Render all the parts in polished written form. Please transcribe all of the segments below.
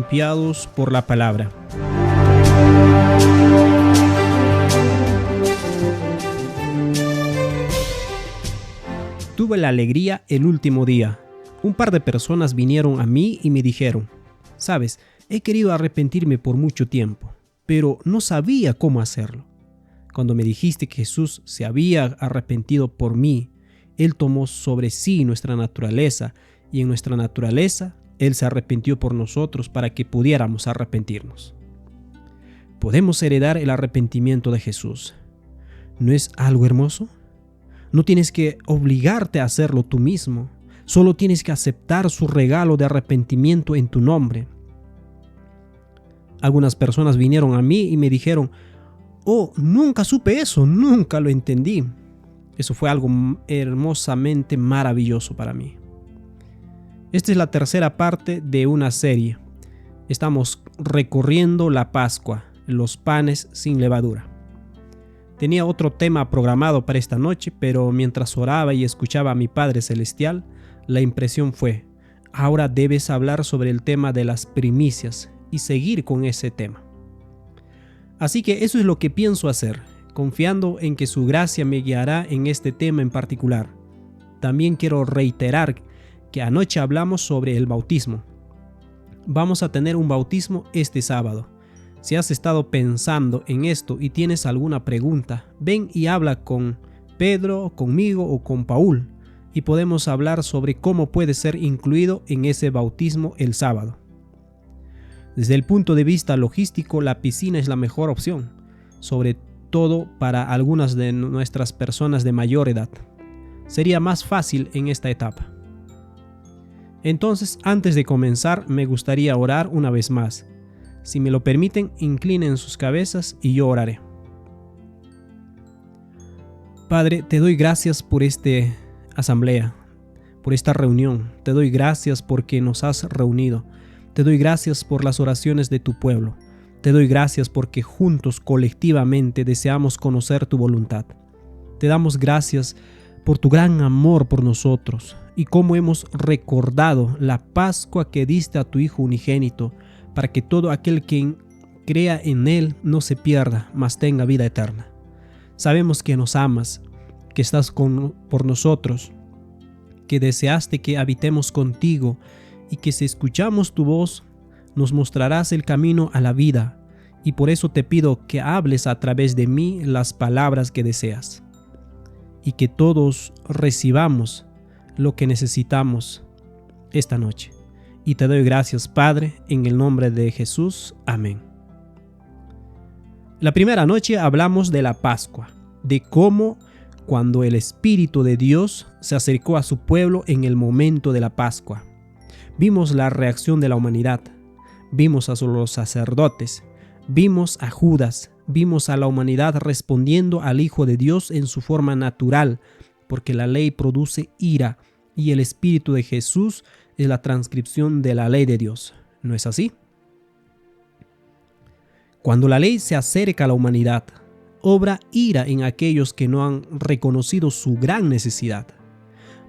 limpiados por la palabra. Tuve la alegría el último día. Un par de personas vinieron a mí y me dijeron: «Sabes, he querido arrepentirme por mucho tiempo, pero no sabía cómo hacerlo. Cuando me dijiste que Jesús se había arrepentido por mí, Él tomó sobre sí nuestra naturaleza y en nuestra naturaleza Él se arrepintió por nosotros para que pudiéramos arrepentirnos». Podemos heredar el arrepentimiento de Jesús. ¿No es algo hermoso? No tienes que obligarte a hacerlo tú mismo. Solo tienes que aceptar su regalo de arrepentimiento en tu nombre. Algunas personas vinieron a mí y me dijeron: «Oh, nunca supe eso, nunca lo entendí». Eso fue algo hermosamente maravilloso para mí. Esta es la tercera parte de una serie. Estamos recorriendo la Pascua, los panes sin levadura. Tenía otro tema programado para esta noche, pero mientras oraba y escuchaba a mi Padre Celestial, la impresión fue: ahora debes hablar sobre el tema de las primicias y seguir con ese tema. Así que eso es lo que pienso hacer, confiando en que su gracia me guiará en este tema en particular. También quiero reiterar que anoche hablamos sobre el bautismo. Vamos a tener un bautismo este sábado. Si has estado pensando en esto y tienes alguna pregunta, ven y habla con Pedro, conmigo o con Paul, y podemos hablar sobre cómo puede ser incluido en ese bautismo el sábado. Desde el punto de vista logístico, la piscina es la mejor opción, sobre todo para algunas de nuestras personas de mayor edad. Sería más fácil en esta etapa. Entonces, antes de comenzar, me gustaría orar una vez más. Si me lo permiten, inclinen sus cabezas y yo oraré. Padre, te doy gracias por esta asamblea, por esta reunión. Te doy gracias porque nos has reunido. Te doy gracias por las oraciones de tu pueblo. Te doy gracias porque juntos, colectivamente, deseamos conocer tu voluntad. Te damos gracias por tu gran amor por nosotros y cómo hemos recordado la Pascua que diste a tu Hijo unigénito, para que todo aquel que crea en Él no se pierda, mas tenga vida eterna. Sabemos que nos amas, que estás por nosotros, que deseaste que habitemos contigo y que si escuchamos tu voz, nos mostrarás el camino a la vida, y por eso te pido que hables a través de mí las palabras que deseas, y que todos recibamos lo que necesitamos esta noche. Y te doy gracias, Padre, en el nombre de Jesús. Amén. La primera noche hablamos de la Pascua, de cómo cuando el Espíritu de Dios se acercó a su pueblo en el momento de la Pascua. Vimos la reacción de la humanidad, vimos a los sacerdotes, vimos a Judas, vimos a la humanidad respondiendo al Hijo de Dios en su forma natural, porque la ley produce ira y el Espíritu de Jesús es la transcripción de la ley de Dios. ¿No es así? Cuando la ley se acerca a la humanidad, obra ira en aquellos que no han reconocido su gran necesidad.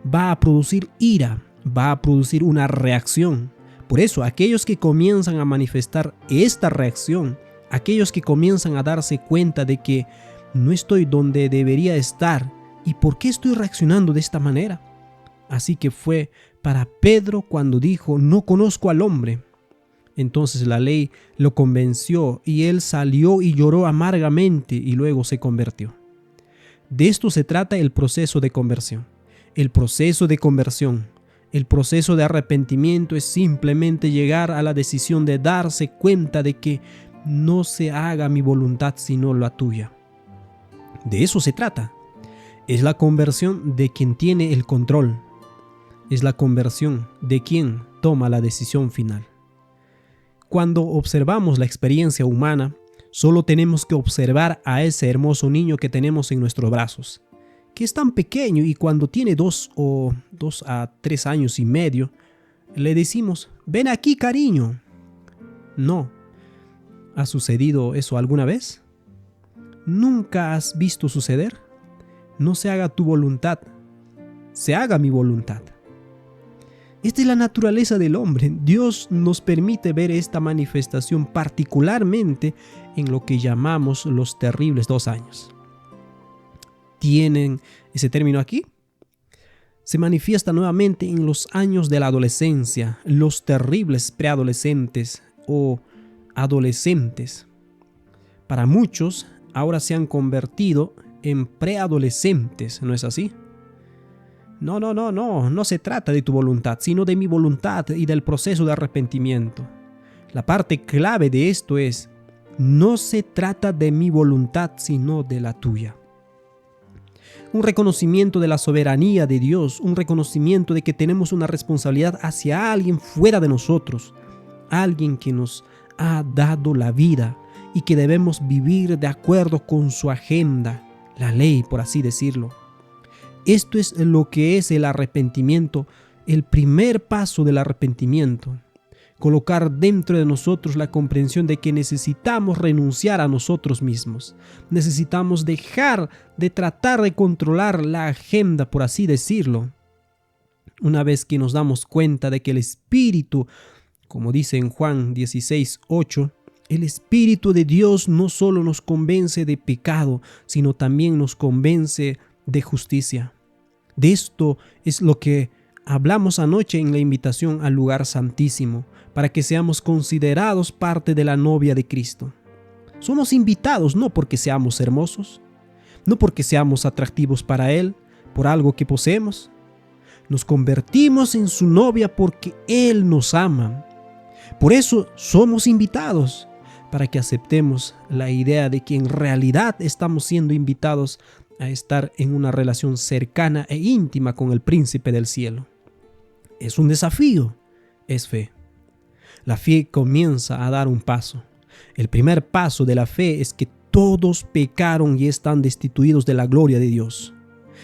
Va a producir ira, va a producir una reacción. Por eso, aquellos que comienzan a manifestar esta reacción, aquellos que comienzan a darse cuenta de que no estoy donde debería estar y por qué estoy reaccionando de esta manera. Así que fue para Pedro cuando dijo: «No conozco al hombre». Entonces la ley lo convenció y él salió y lloró amargamente y luego se convirtió. De esto se trata el proceso de conversión. El proceso de conversión, el proceso de arrepentimiento es simplemente llegar a la decisión de darse cuenta de que no se haga mi voluntad sino la tuya. De eso se trata. Es la conversión de quien tiene el control. Es la conversión de quien toma la decisión final. Cuando observamos la experiencia humana, solo tenemos que observar a ese hermoso niño que tenemos en nuestros brazos, que es tan pequeño y cuando tiene 2 a 3 años y medio, le decimos: «Ven aquí, cariño». No. ¿Ha sucedido eso alguna vez? ¿Nunca has visto suceder? No se haga tu voluntad, se haga mi voluntad. Esta es la naturaleza del hombre. Dios nos permite ver esta manifestación particularmente en lo que llamamos los terribles 2 años. ¿Tienen ese término aquí? Se manifiesta nuevamente en los años de la adolescencia, los terribles preadolescentes o adolescentes. Para muchos, ahora se han convertido en preadolescentes, ¿no es así? No se trata de tu voluntad, sino de mi voluntad y del proceso de arrepentimiento. La parte clave de esto es, no se trata de mi voluntad, sino de la tuya. Un reconocimiento de la soberanía de Dios, un reconocimiento de que tenemos una responsabilidad hacia alguien fuera de nosotros, alguien que nos ha dado la vida y que debemos vivir de acuerdo con su agenda, la ley, por así decirlo. Esto es lo que es el arrepentimiento, el primer paso del arrepentimiento. Colocar dentro de nosotros la comprensión de que necesitamos renunciar a nosotros mismos. Necesitamos dejar de tratar de controlar la agenda, por así decirlo. Una vez que nos damos cuenta de que el Espíritu, como dice en Juan 16:8, el Espíritu de Dios no solo nos convence de pecado, sino también nos convence de justicia. De esto es lo que hablamos anoche en la invitación al lugar santísimo, para que seamos considerados parte de la novia de Cristo. Somos invitados no porque seamos hermosos, no porque seamos atractivos para Él, por algo que poseemos. Nos convertimos en su novia porque Él nos ama. Por eso somos invitados, para que aceptemos la idea de que en realidad estamos siendo invitados a estar en una relación cercana e íntima con el Príncipe del Cielo. Es un desafío, es fe. La fe comienza a dar un paso. El primer paso de la fe es que todos pecaron y están destituidos de la gloria de Dios.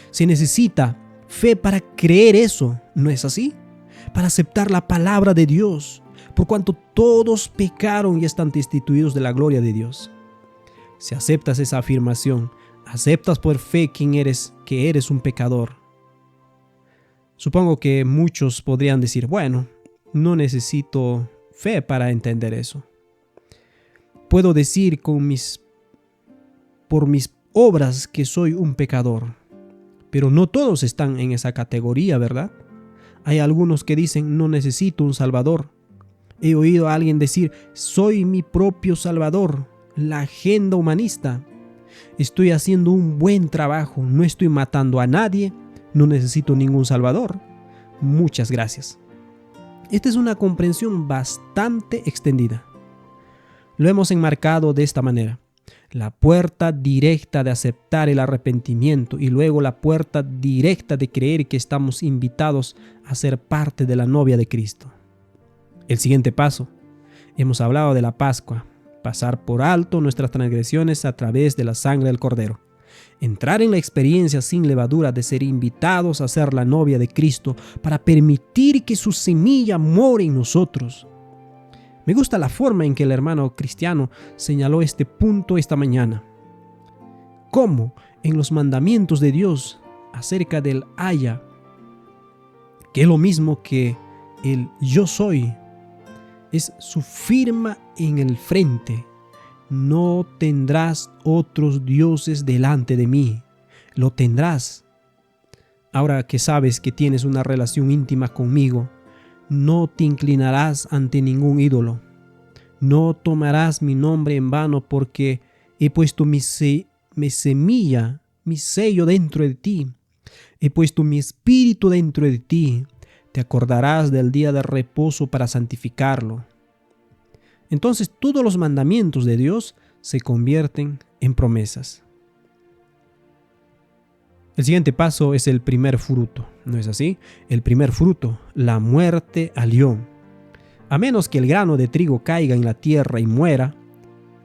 Se necesita fe para creer eso, ¿no es así? Para aceptar la palabra de Dios, por cuanto todos pecaron y están destituidos de la gloria de Dios. Si aceptas esa afirmación, aceptas por fe que eres un pecador. Supongo que muchos podrían decir, bueno, no necesito fe para entender eso. Puedo decir por mis obras que soy un pecador, pero no todos están en esa categoría, ¿verdad? Hay algunos que dicen, no necesito un salvador. He oído a alguien decir, soy mi propio salvador, la agenda humanista. Estoy haciendo un buen trabajo, no estoy matando a nadie, no necesito ningún salvador. Muchas gracias. Esta es una comprensión bastante extendida. Lo hemos enmarcado de esta manera. La puerta directa de aceptar el arrepentimiento y luego la puerta directa de creer que estamos invitados a ser parte de la novia de Cristo. El siguiente paso. Hemos hablado de la Pascua. Pasar por alto nuestras transgresiones a través de la sangre del Cordero. Entrar en la experiencia sin levadura de ser invitados a ser la novia de Cristo para permitir que su semilla more en nosotros. Me gusta la forma en que el hermano cristiano señaló este punto esta mañana. Cómo en los mandamientos de Dios acerca del haya, que es lo mismo que el yo soy, es su firma en el frente. No tendrás otros dioses delante de mí. Lo tendrás. Ahora que sabes que tienes una relación íntima conmigo, no te inclinarás ante ningún ídolo. No tomarás mi nombre en vano porque he puesto mi semilla, mi sello dentro de ti. He puesto mi espíritu dentro de ti. Te acordarás del día de reposo para santificarlo. Entonces todos los mandamientos de Dios se convierten en promesas. El siguiente paso es el primer fruto, ¿no es así? El primer fruto, la muerte al yo. A menos que el grano de trigo caiga en la tierra y muera,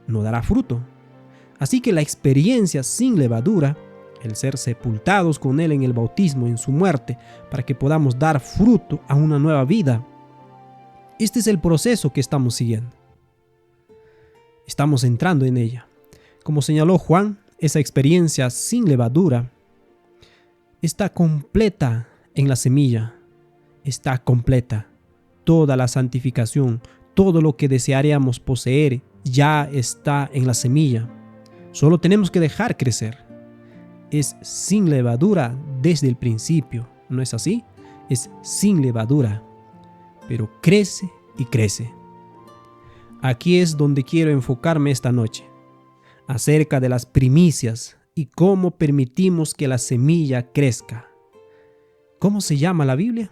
no dará fruto. Así que la experiencia sin levadura, el ser sepultados con Él en el bautismo, en su muerte, para que podamos dar fruto a una nueva vida. Este es el proceso que estamos siguiendo. Estamos entrando en ella. Como señaló Juan, esa experiencia sin levadura está completa en la semilla, está completa. Toda la santificación, todo lo que desearíamos poseer ya está en la semilla. Solo tenemos que dejar crecer. Es sin levadura desde el principio, ¿no es así? Es sin levadura, pero crece y crece. Aquí es donde quiero enfocarme esta noche, acerca de las primicias y cómo permitimos que la semilla crezca. ¿Cómo se llama la Biblia?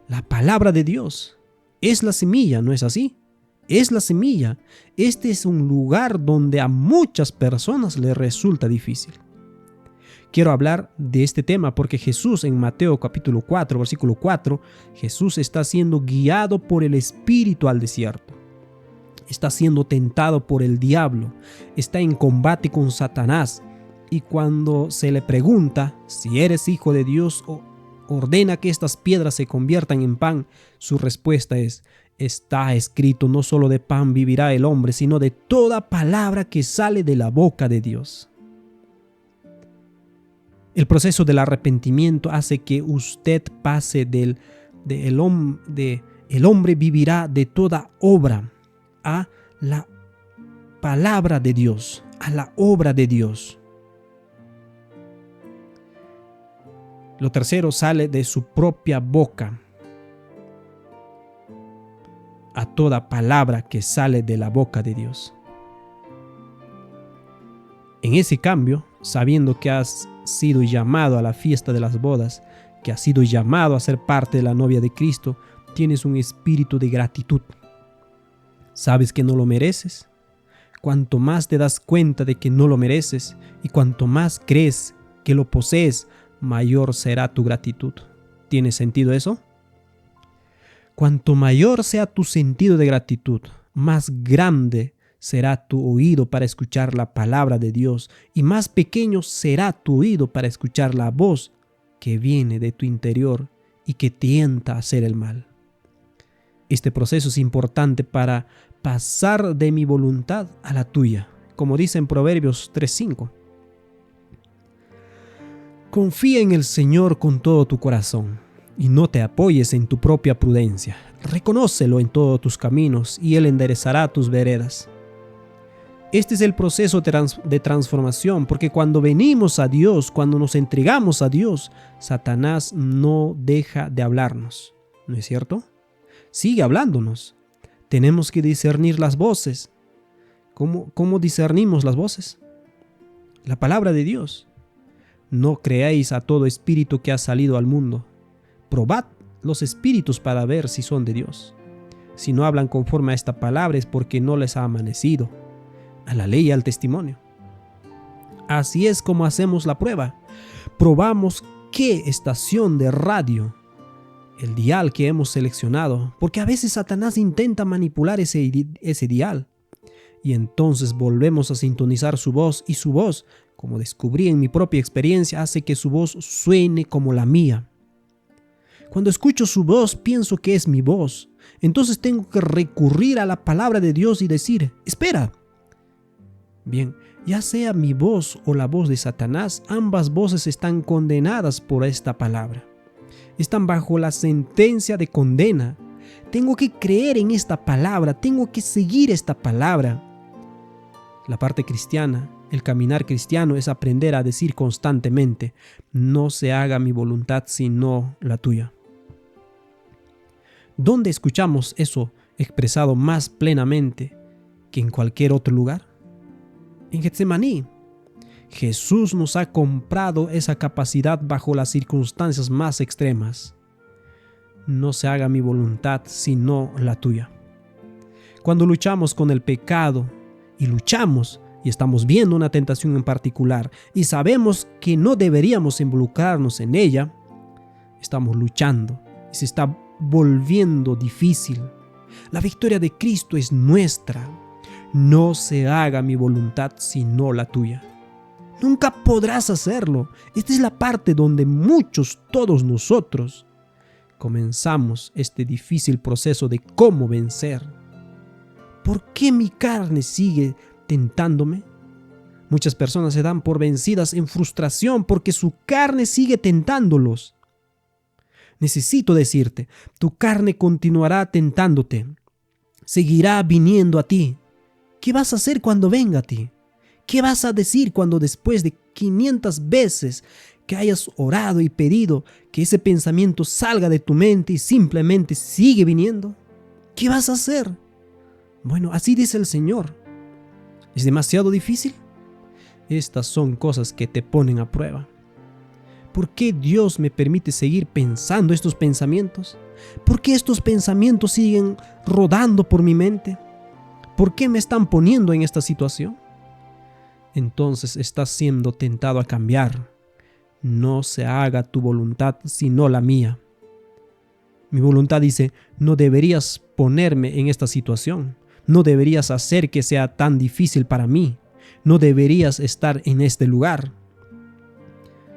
La palabra de Dios es la semilla, ¿no es así? Es la semilla. Este es un lugar donde a muchas personas les resulta difícil. Quiero hablar de este tema porque Jesús en Mateo capítulo 4, versículo 4, Jesús está siendo guiado por el Espíritu al desierto. Está siendo tentado por el diablo. Está en combate con Satanás. Y cuando se le pregunta si eres hijo de Dios o ordena que estas piedras se conviertan en pan, su respuesta es: está escrito, no solo de pan vivirá el hombre, sino de toda palabra que sale de la boca de Dios. El proceso del arrepentimiento hace que usted pase de el hombre vivirá de toda obra a la palabra de Dios, a la obra de Dios. Lo tercero, sale de su propia boca a toda palabra que sale de la boca de Dios. En ese cambio, sabiendo que has sido llamado a la fiesta de las bodas, que has sido llamado a ser parte de la novia de Cristo, tienes un espíritu de gratitud. ¿Sabes que no lo mereces? Cuanto más te das cuenta de que no lo mereces y cuanto más crees que lo posees, mayor será tu gratitud. ¿Tiene sentido eso? Cuanto mayor sea tu sentido de gratitud, más grande será tu oído para escuchar la palabra de Dios y más pequeño será tu oído para escuchar la voz que viene de tu interior y que tienta a hacer el mal. Este proceso es importante para pasar de mi voluntad a la tuya, como dice en Proverbios 3:5. Confía en el Señor con todo tu corazón y no te apoyes en tu propia prudencia. Reconócelo en todos tus caminos y Él enderezará tus veredas. Este es el proceso de transformación, porque cuando venimos a Dios, cuando nos entregamos a Dios, Satanás no deja de hablarnos, ¿no es cierto? Sigue hablándonos. Tenemos que discernir las voces. ¿Cómo discernimos las voces? La palabra de Dios. No creáis a todo espíritu que ha salido al mundo. Probad los espíritus para ver si son de Dios. Si no hablan conforme a esta palabra es porque no les ha amanecido a la ley y al testimonio. Así es como hacemos la prueba. Probamos qué estación de radio, el dial que hemos seleccionado, porque a veces Satanás intenta manipular ese dial. Y entonces volvemos a sintonizar su voz, y su voz, como descubrí en mi propia experiencia, hace que su voz suene como la mía. Cuando escucho su voz, pienso que es mi voz. Entonces tengo que recurrir a la palabra de Dios y decir: espera. Bien, ya sea mi voz o la voz de Satanás, ambas voces están condenadas por esta palabra. Están bajo la sentencia de condena. Tengo que creer en esta palabra, tengo que seguir esta palabra. La parte cristiana, el caminar cristiano, es aprender a decir constantemente: no se haga mi voluntad sino la tuya. ¿Dónde escuchamos eso expresado más plenamente que en cualquier otro lugar? En Getsemaní. Jesús nos ha comprado esa capacidad bajo las circunstancias más extremas. No se haga mi voluntad sino la tuya. Cuando luchamos con el pecado y estamos viendo una tentación en particular y sabemos que no deberíamos involucrarnos en ella, estamos luchando y se está volviendo difícil. La victoria de Cristo es nuestra. No se haga mi voluntad sino la tuya. Nunca podrás hacerlo. Esta es la parte donde todos nosotros, comenzamos este difícil proceso de cómo vencer. ¿Por qué mi carne sigue tentándome? Muchas personas se dan por vencidas en frustración porque su carne sigue tentándolos. Necesito decirte, tu carne continuará tentándote, seguirá viniendo a ti. ¿Qué vas a hacer cuando venga a ti? ¿Qué vas a decir cuando después de 500 veces que hayas orado y pedido que ese pensamiento salga de tu mente y simplemente sigue viniendo? ¿Qué vas a hacer? Bueno, así dice el Señor. ¿Es demasiado difícil? Estas son cosas que te ponen a prueba. ¿Por qué Dios me permite seguir pensando estos pensamientos? ¿Por qué estos pensamientos siguen rodando por mi mente? ¿Por qué me están poniendo en esta situación? Entonces estás siendo tentado a cambiar. No se haga tu voluntad sino la mía. Mi voluntad dice, no deberías ponerme en esta situación. No deberías hacer que sea tan difícil para mí. No deberías estar en este lugar.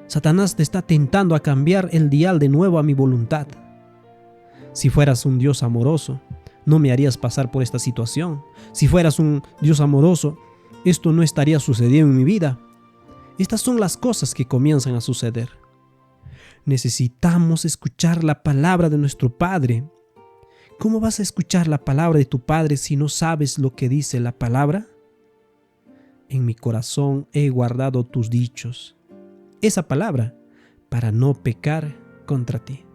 Satanás te está tentando a cambiar el dial de nuevo a mi voluntad. Si fueras un Dios amoroso, no me harías pasar por esta situación. Si fueras un Dios amoroso, esto no estaría sucediendo en mi vida. Estas son las cosas que comienzan a suceder. Necesitamos escuchar la palabra de nuestro Padre. ¿Cómo vas a escuchar la palabra de tu Padre si no sabes lo que dice la palabra? En mi corazón he guardado tus dichos. Esa palabra, para no pecar contra ti.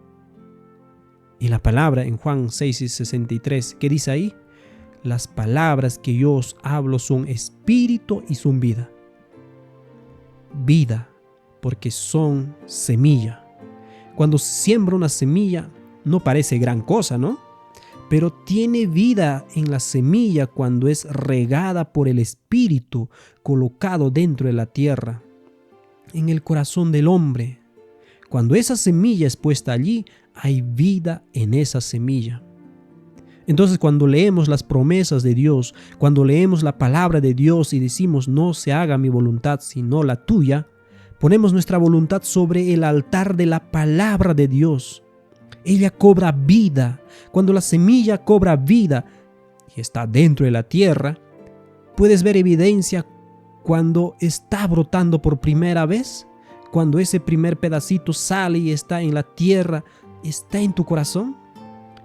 Y la palabra en Juan 6:63, ¿qué dice ahí? Las palabras que yo os hablo son espíritu y son vida. Vida, porque son semilla. Cuando se siembra una semilla, no parece gran cosa, ¿no? Pero tiene vida en la semilla cuando es regada por el Espíritu colocado dentro de la tierra, en el corazón del hombre. Cuando esa semilla es puesta allí, hay vida en esa semilla. Entonces, cuando leemos las promesas de Dios, cuando leemos la palabra de Dios y decimos no se haga mi voluntad sino la tuya, ponemos nuestra voluntad sobre el altar de la palabra de Dios. Ella cobra vida. Cuando la semilla cobra vida y está dentro de la tierra, puedes ver evidencia cuando está brotando por primera vez, cuando ese primer pedacito sale y está en la tierra, está en tu corazón.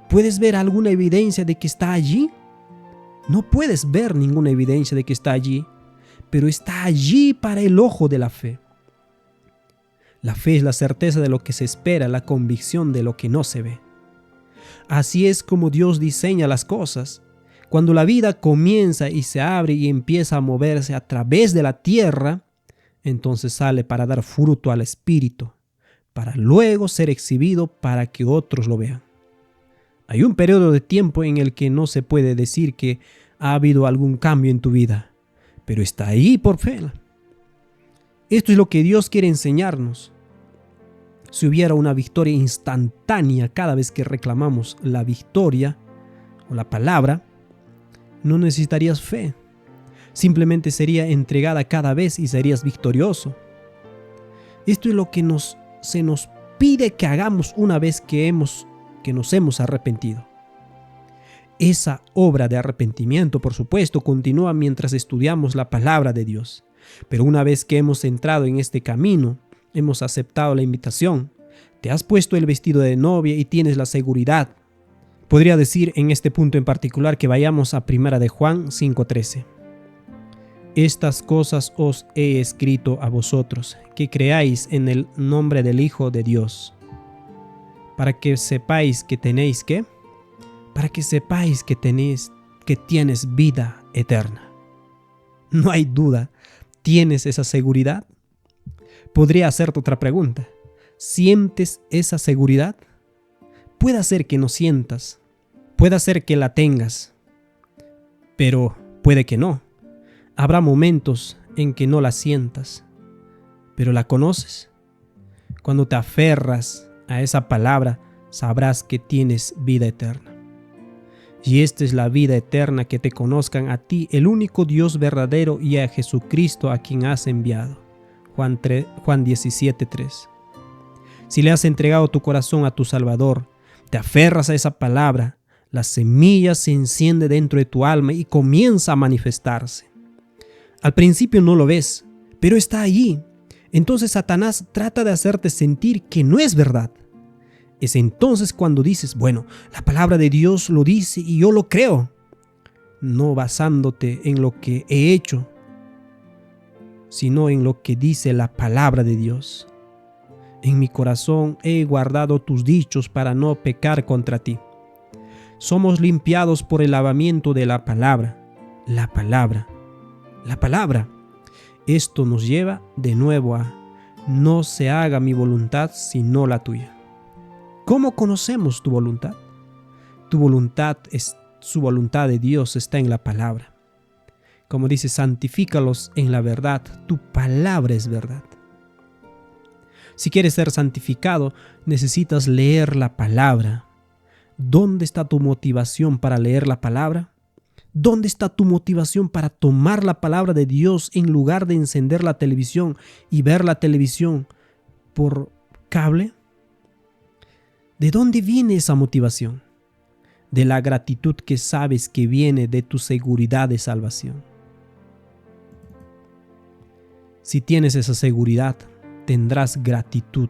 ¿Puedes ver alguna evidencia de que está allí? No puedes ver ninguna evidencia de que está allí, pero está allí para el ojo de la fe. La fe es la certeza de lo que se espera, la convicción de lo que no se ve. Así es como Dios diseña las cosas. Cuando la vida comienza y se abre y empieza a moverse a través de la tierra, entonces sale para dar fruto al Espíritu, para luego ser exhibido para que otros lo vean. Hay un periodo de tiempo en el que no se puede decir que ha habido algún cambio en tu vida, pero está ahí por fe. Esto es lo que Dios quiere enseñarnos. Si hubiera una victoria instantánea cada vez que reclamamos la victoria o la palabra, no necesitarías fe. Simplemente sería entregada cada vez y serías victorioso. Esto es lo que se nos pide que hagamos una vez que nos hemos arrepentido. Esa obra de arrepentimiento, por supuesto, continúa mientras estudiamos la palabra de Dios. Pero una vez que hemos entrado en este camino, hemos aceptado la invitación, te has puesto el vestido de novia y tienes la seguridad. Podría decir en este punto en particular que vayamos a 1 de Juan 5:13. Estas cosas os he escrito a vosotros, que creáis en el nombre del Hijo de Dios, para que sepáis que tenéis ¿qué? Para que sepáis que tienes vida eterna. No hay duda. ¿Tienes esa seguridad? Podría hacerte otra pregunta. ¿Sientes esa seguridad? Puede ser que no sientas, puede ser que la tengas, pero puede que no. Habrá momentos en que no la sientas, pero la conoces. Cuando te aferras a esa palabra, sabrás que tienes vida eterna. Y esta es la vida eterna, que te conozcan a ti, el único Dios verdadero, y a Jesucristo a quien has enviado. Juan 17:3. Si le has entregado tu corazón a tu Salvador, te aferras a esa palabra, la semilla se enciende dentro de tu alma y comienza a manifestarse. Al principio no lo ves, pero está allí. Entonces Satanás trata de hacerte sentir que no es verdad. Es entonces cuando dices, bueno, la palabra de Dios lo dice y yo lo creo. No basándote en lo que he hecho, sino en lo que dice la palabra de Dios. En mi corazón he guardado tus dichos para no pecar contra ti. Somos limpiados por el lavamiento de la palabra. La palabra. La palabra. Esto nos lleva de nuevo a no se haga mi voluntad sino la tuya. ¿Cómo conocemos tu voluntad? Tu voluntad su voluntad de Dios está en la palabra. Como dice, santifícalos en la verdad. Tu palabra es verdad. Si quieres ser santificado, necesitas leer la palabra. ¿Dónde está tu motivación para leer la palabra? ¿Dónde está tu motivación para tomar la palabra de Dios en lugar de encender la televisión y ver la televisión por cable? ¿De dónde viene esa motivación? De la gratitud que sabes que viene de tu seguridad de salvación. Si tienes esa seguridad, tendrás gratitud.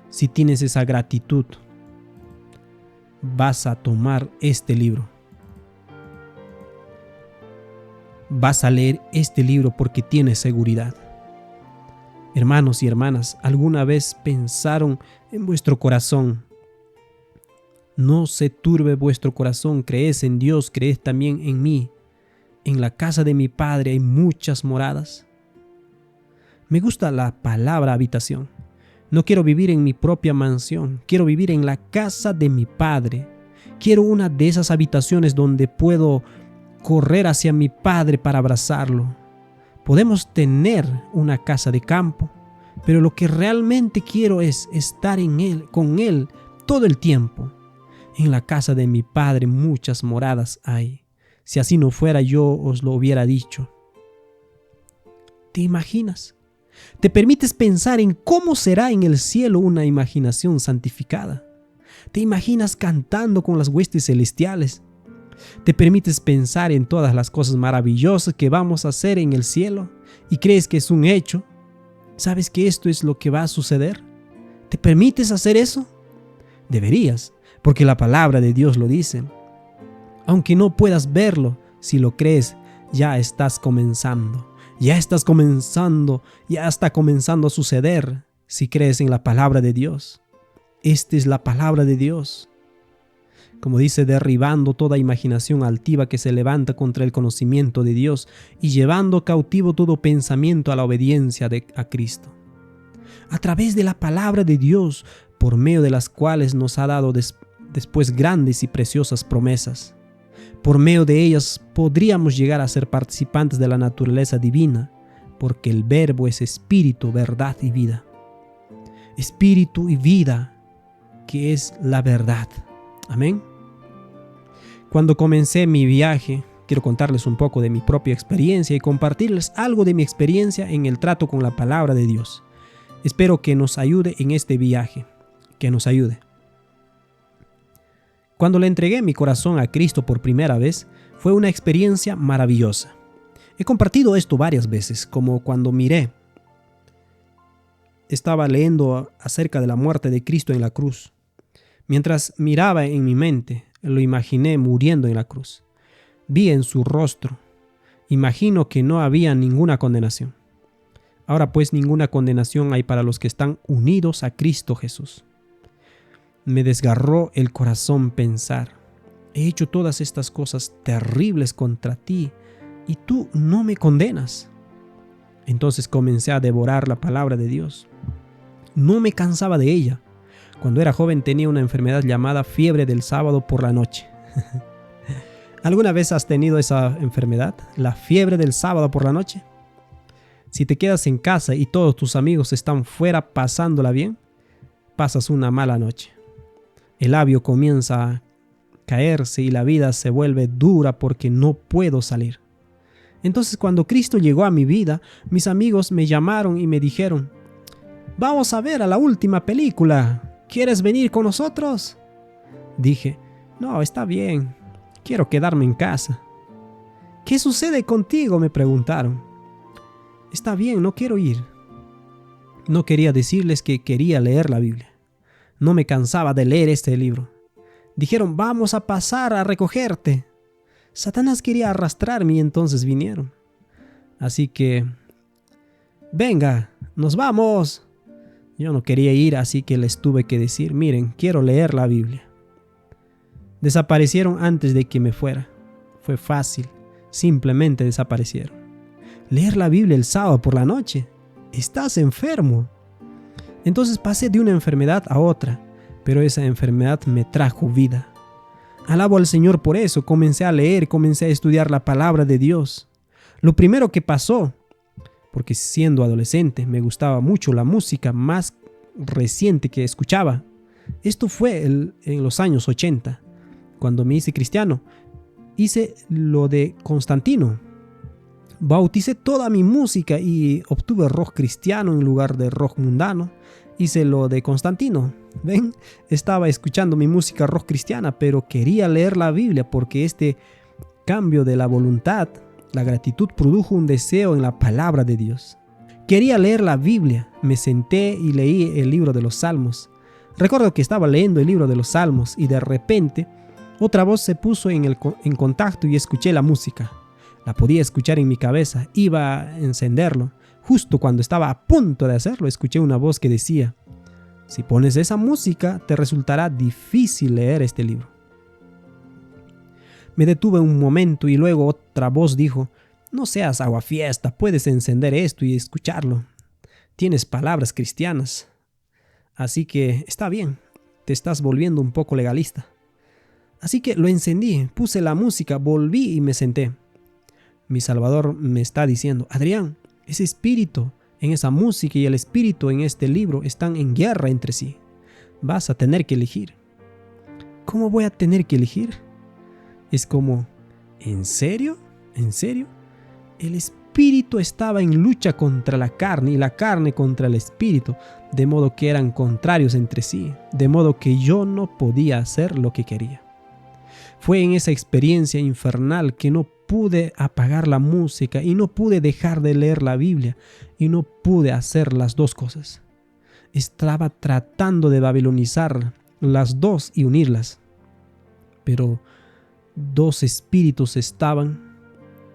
Si tienes esa gratitud, vas a tomar este libro. Vas a leer este libro porque tienes seguridad. Hermanos y hermanas, ¿alguna vez pensaron en vuestro corazón? No se turbe vuestro corazón, creed en Dios, creed también en mí. En la casa de mi Padre hay muchas moradas. Me gusta la palabra habitación. No quiero vivir en mi propia mansión, quiero vivir en la casa de mi Padre. Quiero una de esas habitaciones donde puedo correr hacia mi Padre para abrazarlo. Podemos tener una casa de campo, pero lo que realmente quiero es estar en Él, con Él, todo el tiempo. En la casa de mi Padre muchas moradas hay. Si así no fuera, yo os lo hubiera dicho. ¿Te imaginas? ¿Te permites pensar en cómo será en el cielo una imaginación santificada? ¿Te imaginas cantando con las huestes celestiales? ¿Te permites pensar en todas las cosas maravillosas que vamos a hacer en el cielo? ¿Y crees que es un hecho? ¿Sabes que esto es lo que va a suceder? ¿Te permites hacer eso? Deberías, porque la palabra de Dios lo dice. Aunque no puedas verlo, si lo crees, ya estás comenzando. Ya está comenzando a suceder si crees en la palabra de Dios. Esta es la palabra de Dios. Como dice, derribando toda imaginación altiva que se levanta contra el conocimiento de Dios y llevando cautivo todo pensamiento a la obediencia a Cristo. A través de la palabra de Dios, por medio de las cuales nos ha dado después grandes y preciosas promesas. Por medio de ellas podríamos llegar a ser participantes de la naturaleza divina, porque el Verbo es espíritu, verdad y vida. Espíritu y vida, que es la verdad. Amén. Cuando comencé mi viaje, quiero contarles un poco de mi propia experiencia y compartirles algo de mi experiencia en el trato con la palabra de Dios. Espero que nos ayude en este viaje, que nos ayude. Cuando le entregué mi corazón a Cristo por primera vez, fue una experiencia maravillosa. He compartido esto varias veces, como cuando estaba leyendo acerca de la muerte de Cristo en la cruz. Mientras miraba en mi mente, lo imaginé muriendo en la cruz. Vi en su rostro. Imagino que no había ninguna condenación. Ahora pues ninguna condenación hay para los que están unidos a Cristo Jesús. Me desgarró el corazón pensar, he hecho todas estas cosas terribles contra ti y tú no me condenas. Entonces comencé a devorar la palabra de Dios. No me cansaba de ella. Cuando era joven tenía una enfermedad llamada fiebre del sábado por la noche. ¿Alguna vez has tenido esa enfermedad? ¿La fiebre del sábado por la noche? Si te quedas en casa y todos tus amigos están fuera pasándola bien, pasas una mala noche. El labio comienza a caerse y la vida se vuelve dura porque no puedo salir. Entonces cuando Cristo llegó a mi vida, mis amigos me llamaron y me dijeron, vamos a ver a la última película, ¿quieres venir con nosotros? Dije, no, está bien, quiero quedarme en casa. ¿Qué sucede contigo?, me preguntaron. Está bien, no quiero ir. No quería decirles que quería leer la Biblia. No me cansaba de leer este libro. Dijeron, vamos a pasar a recogerte. Satanás quería arrastrarme y entonces vinieron. Así que, venga, nos vamos. Yo no quería ir, así que les tuve que decir, miren, quiero leer la Biblia. Desaparecieron antes de que me fuera. Fue fácil, simplemente desaparecieron. Leer la Biblia el sábado por la noche. Estás enfermo. Entonces pasé de una enfermedad a otra, pero esa enfermedad me trajo vida. Alabo al Señor por eso. Comencé a leer, comencé a estudiar la palabra de Dios. Lo primero que pasó, porque siendo adolescente me gustaba mucho la música más reciente que escuchaba. Esto fue en los años 80, cuando me hice cristiano. Hice lo de Constantino. Bauticé toda mi música y obtuve rock cristiano en lugar de rock mundano. Hice lo de Constantino. ¿Ven? Estaba escuchando mi música rock cristiana, pero quería leer la Biblia porque este cambio de la voluntad, la gratitud, produjo un deseo en la palabra de Dios. Quería leer la Biblia. Me senté y leí el libro de los Salmos. Recuerdo que estaba leyendo el libro de los Salmos y de repente otra voz se puso en contacto y escuché la música. La podía escuchar en mi cabeza. Iba a encenderlo. Justo cuando estaba a punto de hacerlo, escuché una voz que decía, si pones esa música, te resultará difícil leer este libro. Me detuve un momento y luego otra voz dijo, no seas aguafiesta, puedes encender esto y escucharlo. Tienes palabras cristianas. Así que está bien, te estás volviendo un poco legalista. Así que lo encendí, puse la música, volví y me senté. Mi Salvador me está diciendo, Adrián, ese espíritu en esa música y el espíritu en este libro están en guerra entre sí. Vas a tener que elegir. ¿Cómo voy a tener que elegir? Es como, ¿en serio? ¿En serio? El espíritu estaba en lucha contra la carne y la carne contra el espíritu, de modo que eran contrarios entre sí, de modo que yo no podía hacer lo que quería. Fue en esa experiencia infernal que no pude apagar la música y no pude dejar de leer la Biblia y no pude hacer las dos cosas. Estaba tratando de babilonizar las dos y unirlas, pero dos espíritus estaban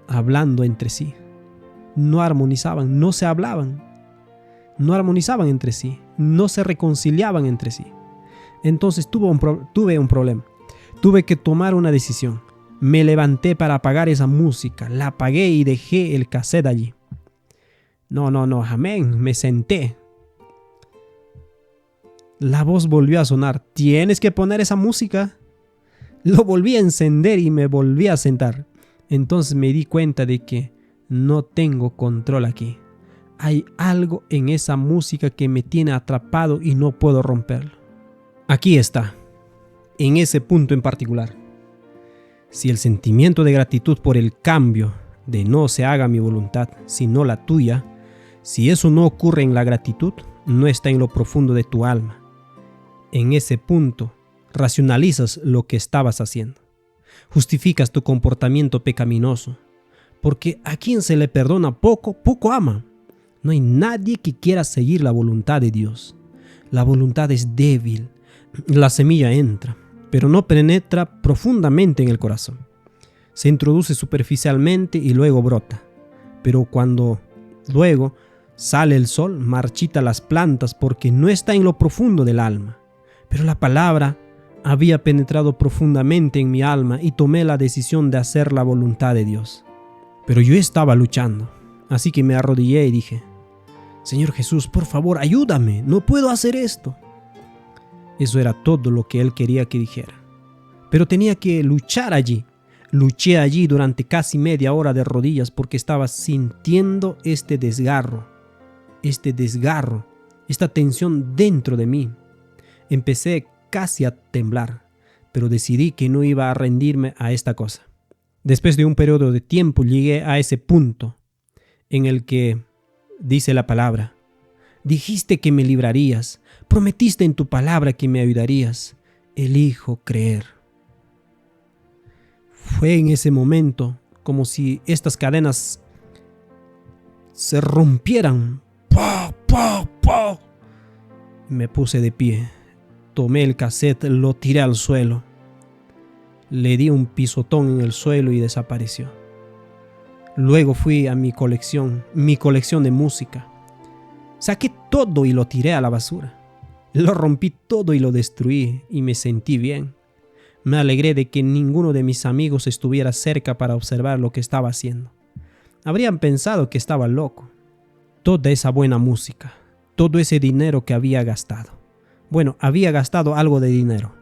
hablando entre sí. No armonizaban, no se hablaban, no armonizaban entre sí, no se reconciliaban entre sí. Entonces tuve un problema. Tuve que tomar una decisión. Me levanté para apagar esa música, la apagué y dejé el cassette allí. No, amén, me senté. La voz volvió a sonar, ¿tienes que poner esa música? Lo volví a encender y me volví a sentar. Entonces me di cuenta de que no tengo control aquí. Hay algo en esa música que me tiene atrapado y no puedo romperlo. Aquí está, en ese punto en particular. Si el sentimiento de gratitud por el cambio de no se haga mi voluntad, sino la tuya, si eso no ocurre en la gratitud, no está en lo profundo de tu alma. En ese punto, racionalizas lo que estabas haciendo. Justificas tu comportamiento pecaminoso. Porque a quien se le perdona poco, poco ama. No hay nadie que quiera seguir la voluntad de Dios. La voluntad es débil. La semilla entra, pero no penetra profundamente en el corazón. Se introduce superficialmente y luego brota. Pero cuando luego sale el sol, marchita las plantas porque no está en lo profundo del alma. Pero la palabra había penetrado profundamente en mi alma y tomé la decisión de hacer la voluntad de Dios. Pero yo estaba luchando, así que me arrodillé y dije, Señor Jesús, por favor, ayúdame, no puedo hacer esto. Eso era todo lo que Él quería que dijera. Pero tenía que luchar allí. Luché allí durante casi media hora de rodillas porque estaba sintiendo este desgarro, esta tensión dentro de mí. Empecé casi a temblar, pero decidí que no iba a rendirme a esta cosa. Después de un periodo de tiempo llegué a ese punto en el que dice la palabra, dijiste que me librarías, prometiste en tu palabra que me ayudarías, elijo creer. Fue en ese momento como si estas cadenas se rompieran. ¡Pah, pah, pah! Me puse de pie. tomé el cassette, lo tiré al suelo. Le di un pisotón en el suelo y desapareció. Luego fui a mi colección de música. Saqué todo y lo tiré a la basura. Lo rompí todo y lo destruí y me sentí bien. Me alegré de que ninguno de mis amigos estuviera cerca para observar lo que estaba haciendo. Habrían pensado que estaba loco. Toda esa buena música, todo ese dinero que había gastado. Bueno, había gastado algo de dinero.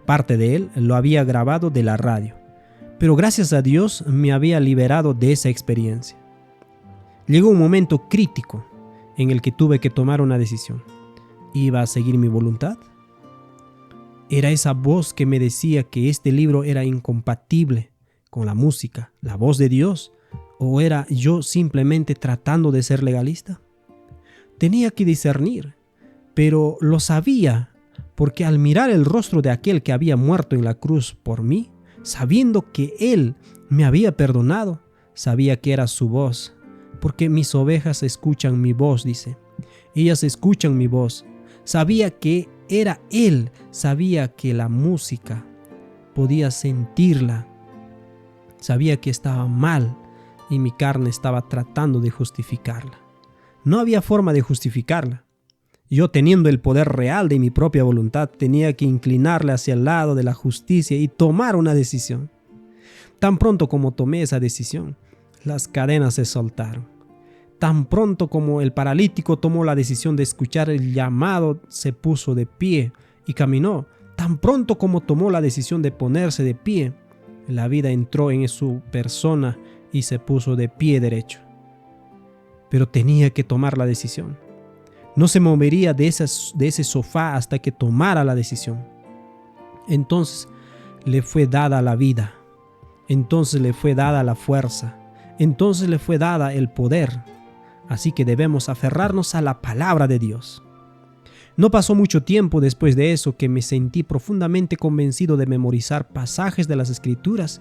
Parte de él lo había grabado de la radio. Pero gracias a Dios me había liberado de esa experiencia. Llegó un momento crítico en el que tuve que tomar una decisión. ¿Iba a seguir mi voluntad? Era esa voz que me decía que este libro era incompatible con la música, la voz de Dios, ¿o era yo simplemente tratando de ser legalista? Tenía que discernir, pero lo sabía porque al mirar el rostro de aquel que había muerto en la cruz por mí, sabiendo que Él me había perdonado, sabía que era su voz, porque mis ovejas escuchan mi voz, dice. Ellas escuchan mi voz. Sabía que era Él, sabía que la música podía sentirla, sabía que estaba mal y mi carne estaba tratando de justificarla. No había forma de justificarla. Yo, teniendo el poder real de mi propia voluntad, tenía que inclinarle hacia el lado de la justicia y tomar una decisión. Tan pronto como tomé esa decisión, las cadenas se soltaron. Tan pronto como el paralítico tomó la decisión de escuchar el llamado, se puso de pie y caminó. Tan pronto como tomó la decisión de ponerse de pie, la vida entró en su persona y se puso de pie derecho. Pero tenía que tomar la decisión. No se movería de ese sofá hasta que tomara la decisión. Entonces le fue dada la vida. Entonces le fue dada la fuerza. Entonces le fue dada el poder. Así que debemos aferrarnos a la palabra de Dios. No pasó mucho tiempo después de eso que me sentí profundamente convencido de memorizar pasajes de las Escrituras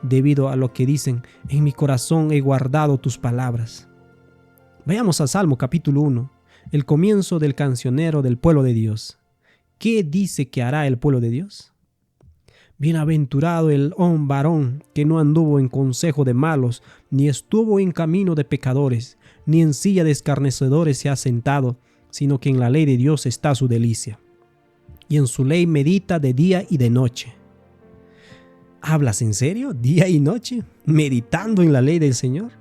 debido a lo que dicen: en mi corazón he guardado tus palabras. Vayamos al Salmo capítulo 1, el comienzo del cancionero del pueblo de Dios. ¿Qué dice que hará el pueblo de Dios? Bienaventurado el varón que no anduvo en consejo de malos, ni estuvo en camino de pecadores, ni en silla de escarnecedores se ha sentado, sino que en la ley de Dios está su delicia, y en su ley medita de día y de noche. ¿Hablas en serio? ¿Día y noche? ¿Meditando en la ley del Señor?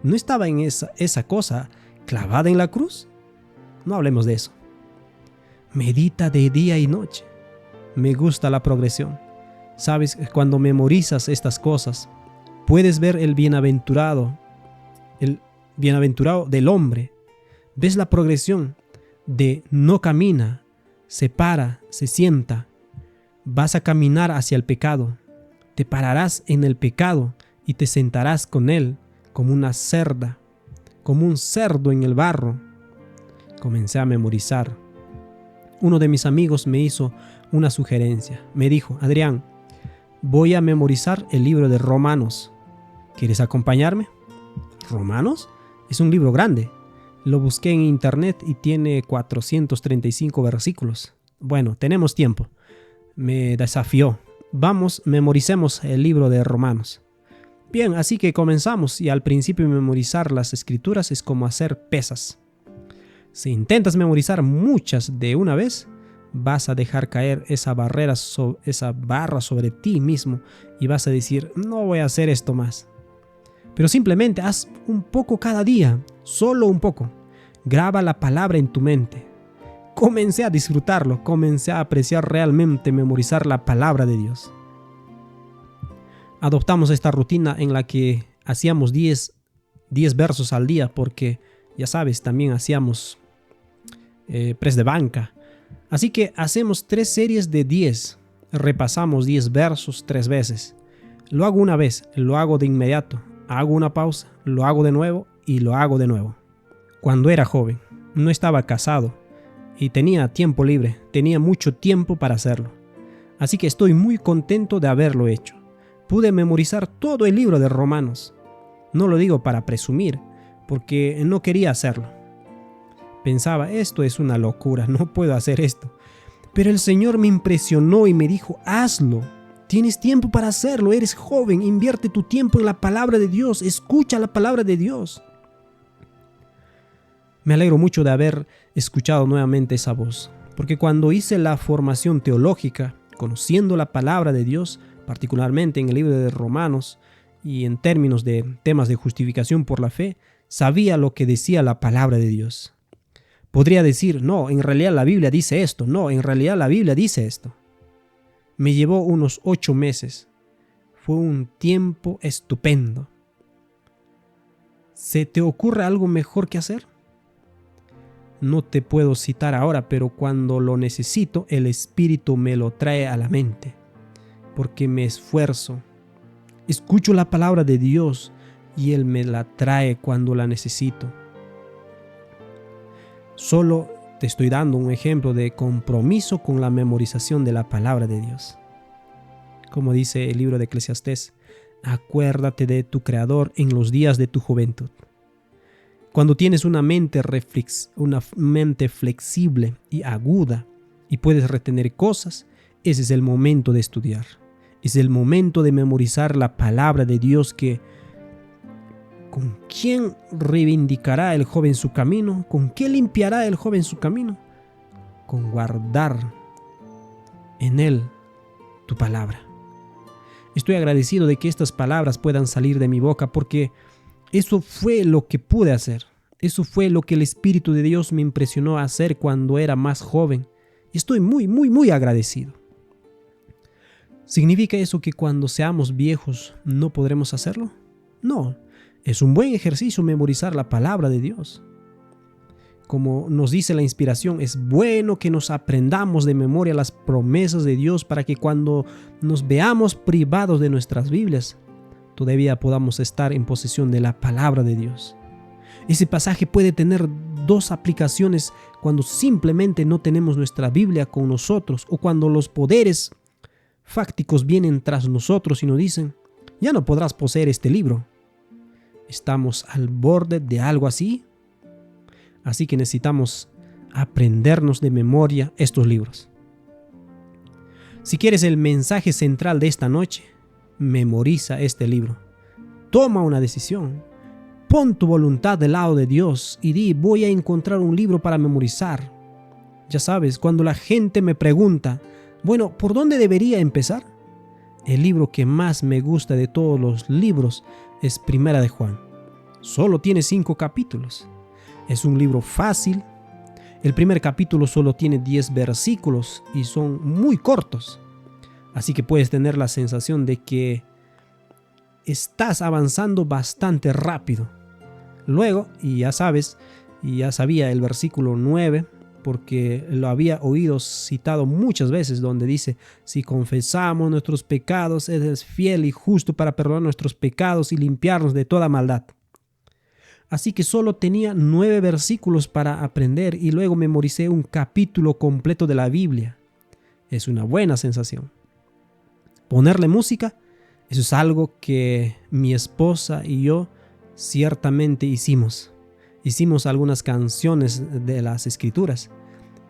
¿No estaba en esa cosa clavada en la cruz? No hablemos de eso. Medita de día y noche. Me gusta la progresión. Sabes, cuando memorizas estas cosas, puedes ver el bienaventurado del hombre. Ves la progresión de no camina, se para, se sienta. Vas a caminar hacia el pecado. Te pararás en el pecado y te sentarás con él como una cerda, como un cerdo en el barro. Comencé a memorizar. Uno de mis amigos me hizo una sugerencia. Me dijo: Adrián, voy a memorizar el libro de Romanos. ¿Quieres acompañarme? ¿Romanos? Es un libro grande. Lo busqué en internet y tiene 435 versículos. Bueno, tenemos tiempo. Me desafió. Vamos, memoricemos el libro de Romanos. Bien, así que comenzamos, y al principio memorizar las escrituras es como hacer pesas. Si intentas memorizar muchas de una vez, vas a dejar caer esa barra sobre ti mismo y vas a decir: no voy a hacer esto más. Pero simplemente haz un poco cada día, solo un poco. Graba la palabra en tu mente. Comencé a disfrutarlo, comencé a apreciar realmente memorizar la palabra de Dios. Adoptamos esta rutina en la que hacíamos 10 versos al día, porque ya sabes, también hacíamos press de banca. Así que hacemos 3 series de 10. Repasamos 10 versos 3 veces. Lo hago una vez, lo hago de inmediato. Hago una pausa, lo hago de nuevo y lo hago de nuevo. Cuando era joven, no estaba casado y tenía tiempo libre, tenía mucho tiempo para hacerlo. Así que estoy muy contento de haberlo hecho. Pude memorizar todo el libro de Romanos. No lo digo para presumir, porque no quería hacerlo. Pensaba: esto es una locura, no puedo hacer esto. Pero el Señor me impresionó y me dijo, hazlo. Tienes tiempo para hacerlo, eres joven, invierte tu tiempo en la palabra de Dios, escucha la palabra de Dios. Me alegro mucho de haber escuchado nuevamente esa voz, porque cuando hice la formación teológica, conociendo la palabra de Dios, particularmente en el libro de Romanos y en términos de temas de justificación por la fe, sabía lo que decía la palabra de Dios. Podría decir, no, en realidad la Biblia dice esto, no, en realidad la Biblia dice esto. Me llevó unos 8 meses. Fue un tiempo estupendo. ¿Se te ocurre algo mejor que hacer? No te puedo citar ahora, pero cuando lo necesito, el Espíritu me lo trae a la mente, porque me esfuerzo. Escucho la palabra de Dios y Él me la trae cuando la necesito. Solo te estoy dando un ejemplo de compromiso con la memorización de la palabra de Dios. Como dice el libro de Eclesiastés, acuérdate de tu Creador en los días de tu juventud. Cuando tienes una mente flexible y aguda y puedes retener cosas, ese es el momento de estudiar. Es el momento de memorizar la palabra de Dios que ¿con quién reivindicará el joven su camino? ¿Con qué limpiará el joven su camino? Con guardar en él tu palabra. Estoy agradecido de que estas palabras puedan salir de mi boca porque eso fue lo que pude hacer. Eso fue lo que el Espíritu de Dios me impresionó a hacer cuando era más joven. Estoy muy agradecido. ¿Significa eso que cuando seamos viejos no podremos hacerlo? No. Es un buen ejercicio memorizar la palabra de Dios. Como nos dice la inspiración, es bueno que nos aprendamos de memoria las promesas de Dios para que cuando nos veamos privados de nuestras Biblias, todavía podamos estar en posesión de la palabra de Dios. Ese pasaje puede tener 2 aplicaciones cuando simplemente no tenemos nuestra Biblia con nosotros o cuando los poderes fácticos vienen tras nosotros y nos dicen, ya no podrás poseer este libro. ¿Estamos al borde de algo así? Así que necesitamos aprendernos de memoria estos libros. Si quieres el mensaje central de esta noche, memoriza este libro. Toma una decisión. Pon tu voluntad del lado de Dios y di, voy a encontrar un libro para memorizar. Ya sabes, cuando la gente me pregunta, bueno, ¿por dónde debería empezar? El libro que más me gusta de todos los libros es Primera de Juan. Solo tiene 5 capítulos. Es un libro fácil. El primer capítulo solo tiene 10 versículos y son muy cortos. Así que puedes tener la sensación de que estás avanzando bastante rápido. Luego, y ya sabes, y ya sabía el versículo 9, porque lo había oído citado muchas veces, donde dice, si confesamos nuestros pecados, Él es fiel y justo para perdonar nuestros pecados y limpiarnos de toda maldad. Así que solo tenía 9 versículos para aprender y luego memoricé un capítulo completo de la Biblia. Es una buena sensación. Ponerle música, eso es algo que mi esposa y yo ciertamente hicimos. Hicimos algunas canciones de las Escrituras.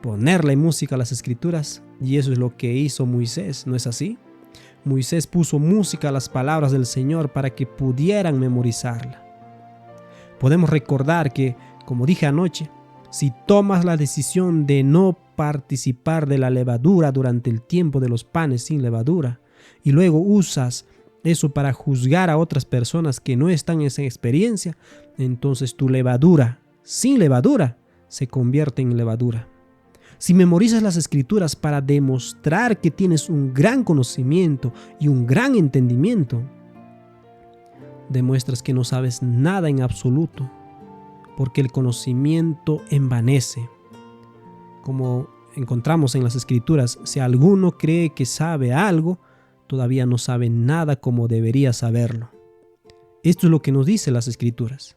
Ponerle música a las Escrituras, y eso es lo que hizo Moisés, ¿no es así? Moisés puso música a las palabras del Señor para que pudieran memorizarla. Podemos recordar que, como dije anoche, si tomas la decisión de no participar de la levadura durante el tiempo de los panes sin levadura y luego usas eso para juzgar a otras personas que no están en esa experiencia, entonces tu levadura sin levadura se convierte en levadura. Si memorizas las Escrituras para demostrar que tienes un gran conocimiento y un gran entendimiento, demuestras que no sabes nada en absoluto, porque el conocimiento envanece. Como encontramos en las Escrituras, si alguno cree que sabe algo, todavía no sabe nada como debería saberlo. Esto es lo que nos dicen las Escrituras.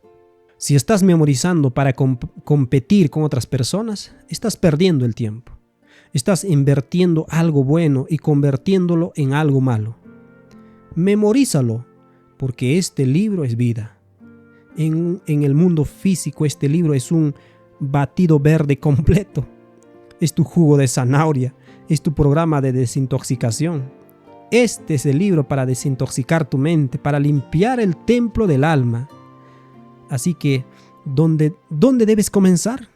Si estás memorizando para competir con otras personas, estás perdiendo el tiempo. Estás invirtiendo algo bueno y convirtiéndolo en algo malo. Memorízalo, porque este libro es vida. En el mundo físico, este libro es un batido verde completo. Es tu jugo de zanahoria. es tu programa de desintoxicación. Este es el libro para desintoxicar tu mente, para limpiar el templo del alma. Así que, ¿dónde debes comenzar?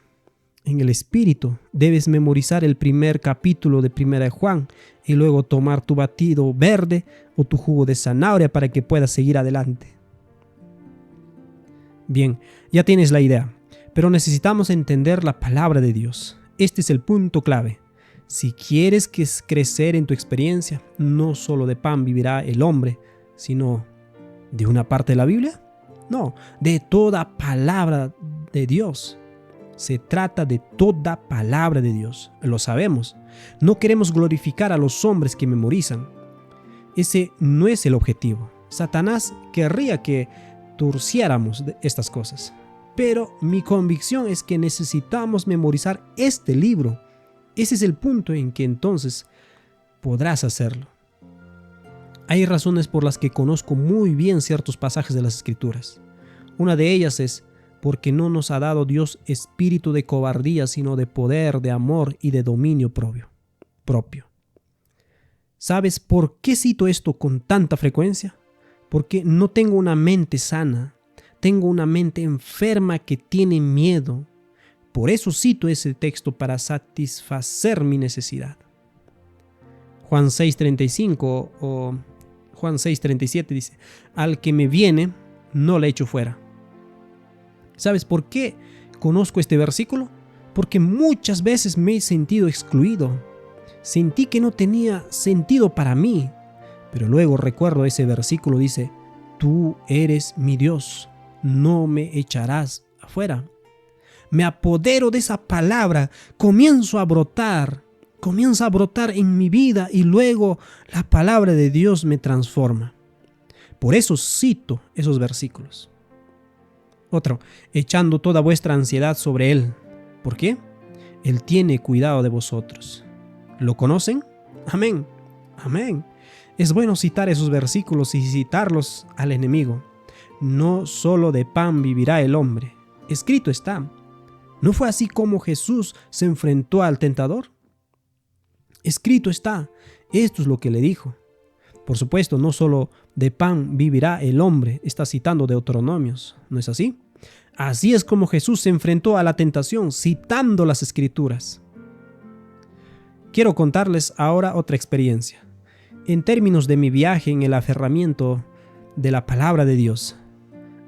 En el espíritu. Debes memorizar el primer capítulo de 1 Juan y luego tomar tu batido verde o tu jugo de zanahoria para que puedas seguir adelante. Bien, ya tienes la idea, pero necesitamos entender la palabra de Dios. Este es el punto clave. Si quieres crecer en tu experiencia, no solo de pan vivirá el hombre, sino de una parte de la Biblia. No, de toda palabra de Dios. Se trata de toda palabra de Dios, lo sabemos. No queremos glorificar a los hombres que memorizan. Ese no es el objetivo. Satanás querría que torciéramos de estas cosas. Pero mi convicción es que necesitamos memorizar este libro. Ese es el punto en que entonces podrás hacerlo. Hay razones por las que conozco muy bien ciertos pasajes de las Escrituras. Una de ellas es porque no nos ha dado Dios espíritu de cobardía, sino de poder, de amor y de dominio propio. ¿Sabes por qué cito esto con tanta frecuencia? Porque no tengo una mente sana, tengo una mente enferma que tiene miedo. Por eso cito ese texto para satisfacer mi necesidad. Juan 6:35 o Juan 6:37 dice: al que me viene, no le echo fuera. ¿Sabes por qué conozco este versículo? Porque muchas veces me he sentido excluido. Sentí que no tenía sentido para mí. Pero luego recuerdo ese versículo, dice: tú eres mi Dios, no me echarás afuera. Me apodero de esa palabra, comienza a brotar en mi vida y luego la palabra de Dios me transforma. Por eso cito esos versículos. Otro, echando toda vuestra ansiedad sobre Él. ¿Por qué? Él tiene cuidado de vosotros. ¿Lo conocen? Amén. Amén. Es bueno citar esos versículos y citarlos al enemigo. No solo de pan vivirá el hombre. Escrito está. ¿No fue así como Jesús se enfrentó al tentador? Escrito está. Esto es lo que le dijo. Por supuesto, no solo de pan vivirá el hombre. Está citando Deuteronomios. ¿No es así? Así es como Jesús se enfrentó a la tentación, citando las Escrituras. Quiero contarles ahora otra experiencia. En términos de mi viaje en el aferramiento de la palabra de Dios.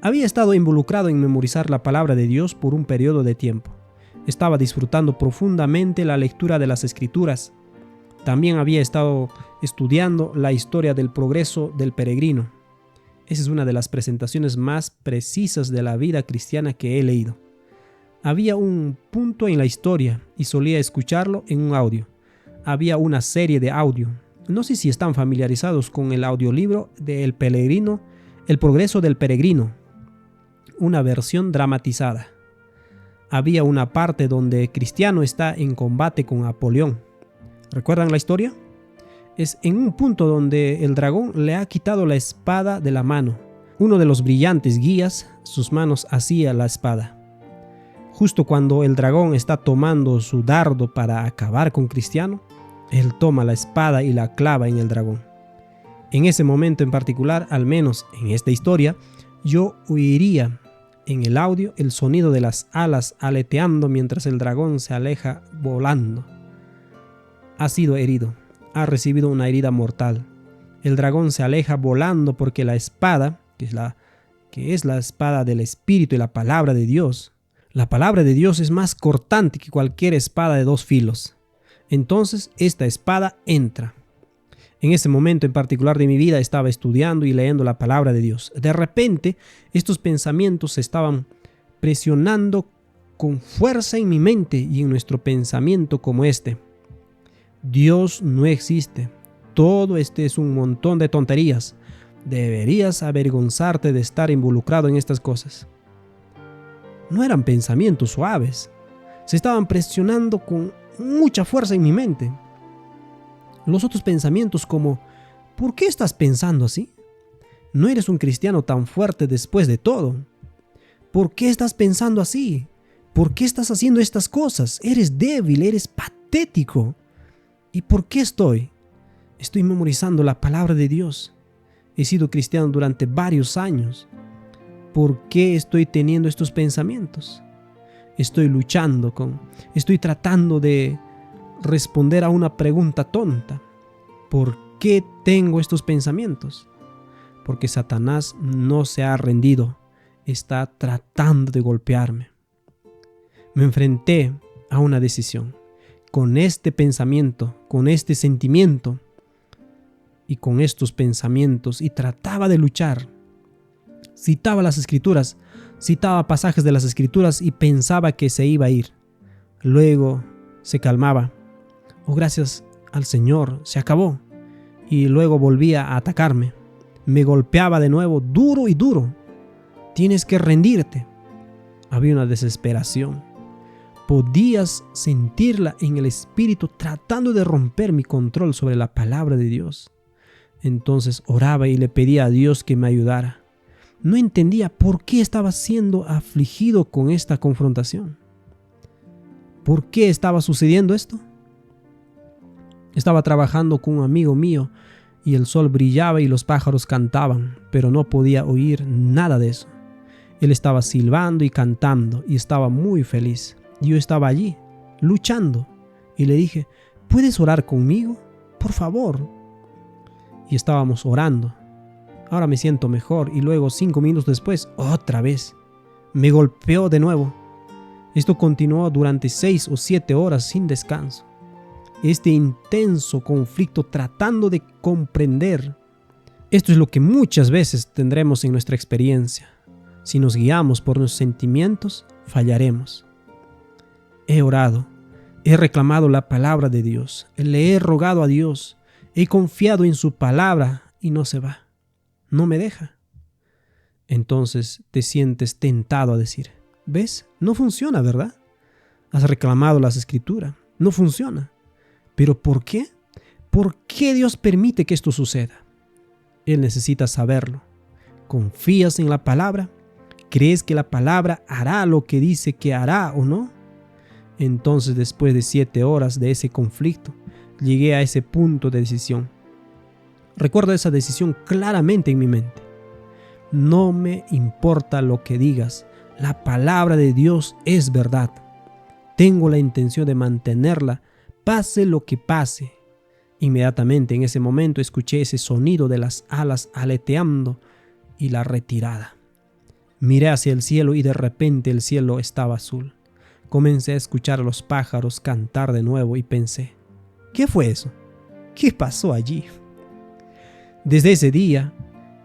Había estado involucrado en memorizar la palabra de Dios por un periodo de tiempo. Estaba disfrutando profundamente la lectura de las Escrituras. También había estado estudiando la historia del progreso del peregrino. Esa es una de las presentaciones más precisas de la vida cristiana que he leído. Había un punto en la historia y solía escucharlo en un audio. Había una serie de audio. No sé si están familiarizados con el audiolibro de El Peregrino, El Progreso del Peregrino, una versión dramatizada. Había una parte donde Cristiano está en combate con Napoleón. ¿Recuerdan la historia? Es en un punto donde el dragón le ha quitado la espada de la mano. Uno de los brillantes guías sus manos hacia la espada. Justo cuando el dragón está tomando su dardo para acabar con Cristiano, él toma la espada y la clava en el dragón. En ese momento en particular, al menos en esta historia, yo oiría en el audio el sonido de las alas aleteando mientras el dragón se aleja volando. Ha sido herido. Ha recibido una herida mortal. El dragón se aleja volando porque la espada, que es la espada del Espíritu y la palabra de Dios, la palabra de Dios es más cortante que cualquier espada de dos filos. Entonces esta espada entra. En ese momento en particular de mi vida estaba estudiando y leyendo la palabra de Dios. De repente estos pensamientos se estaban presionando con fuerza en mi mente y en nuestro pensamiento como este. Dios no existe. Todo es un montón de tonterías. Deberías avergonzarte de estar involucrado en estas cosas. No eran pensamientos suaves. Se estaban presionando con mucha fuerza en mi mente. Los otros pensamientos como: ¿por qué estás pensando así? No eres un cristiano tan fuerte después de todo. ¿Por qué estás pensando así? ¿Por qué estás haciendo estas cosas? Eres débil, eres patético. ¿Y por qué estoy? Estoy memorizando la palabra de Dios. He sido cristiano durante varios años. ¿Por qué estoy teniendo estos pensamientos? Estoy tratando de responder a una pregunta tonta. ¿Por qué tengo estos pensamientos? Porque Satanás no se ha rendido, está tratando de golpearme. Me enfrenté a una decisión. Con este pensamiento, con este sentimiento y con estos pensamientos, y trataba de luchar. Citaba las escrituras, citaba pasajes de las escrituras y pensaba que se iba a ir. Luego se calmaba. Oh, gracias al Señor, se acabó. Y luego volvía a atacarme. Me golpeaba de nuevo, duro y duro. Tienes que rendirte. Había una desesperación. Podías sentirla en el espíritu tratando de romper mi control sobre la palabra de Dios. Entonces oraba y le pedía a Dios que me ayudara. No entendía por qué estaba siendo afligido con esta confrontación. ¿Por qué estaba sucediendo esto? Estaba trabajando con un amigo mío y el sol brillaba y los pájaros cantaban, pero no podía oír nada de eso. Él estaba silbando y cantando y estaba muy feliz. Yo estaba allí, luchando, y le dije, ¿puedes orar conmigo? Por favor. Y estábamos orando. Ahora me siento mejor, y luego 5 minutos después, otra vez. Me golpeó de nuevo. Esto continuó durante 6 o 7 horas sin descanso. Este intenso conflicto tratando de comprender. Esto es lo que muchas veces tendremos en nuestra experiencia. Si nos guiamos por nuestros sentimientos, fallaremos. He orado, he reclamado la palabra de Dios, le he rogado a Dios, he confiado en su palabra y no se va, no me deja. Entonces te sientes tentado a decir, ¿ves? No funciona, ¿verdad? Has reclamado las escrituras, no funciona. ¿Pero por qué? ¿Por qué Dios permite que esto suceda? Él necesita saberlo. ¿Confías en la palabra? ¿Crees que la palabra hará lo que dice que hará o no? Entonces, después de 7 horas de ese conflicto, llegué a ese punto de decisión. Recuerdo esa decisión claramente en mi mente. No me importa lo que digas, la palabra de Dios es verdad. Tengo la intención de mantenerla, pase lo que pase. Inmediatamente en ese momento escuché ese sonido de las alas aleteando y la retirada. Miré hacia el cielo y de repente el cielo estaba azul. Comencé a escuchar a los pájaros cantar de nuevo y pensé, ¿qué fue eso? ¿Qué pasó allí? Desde ese día,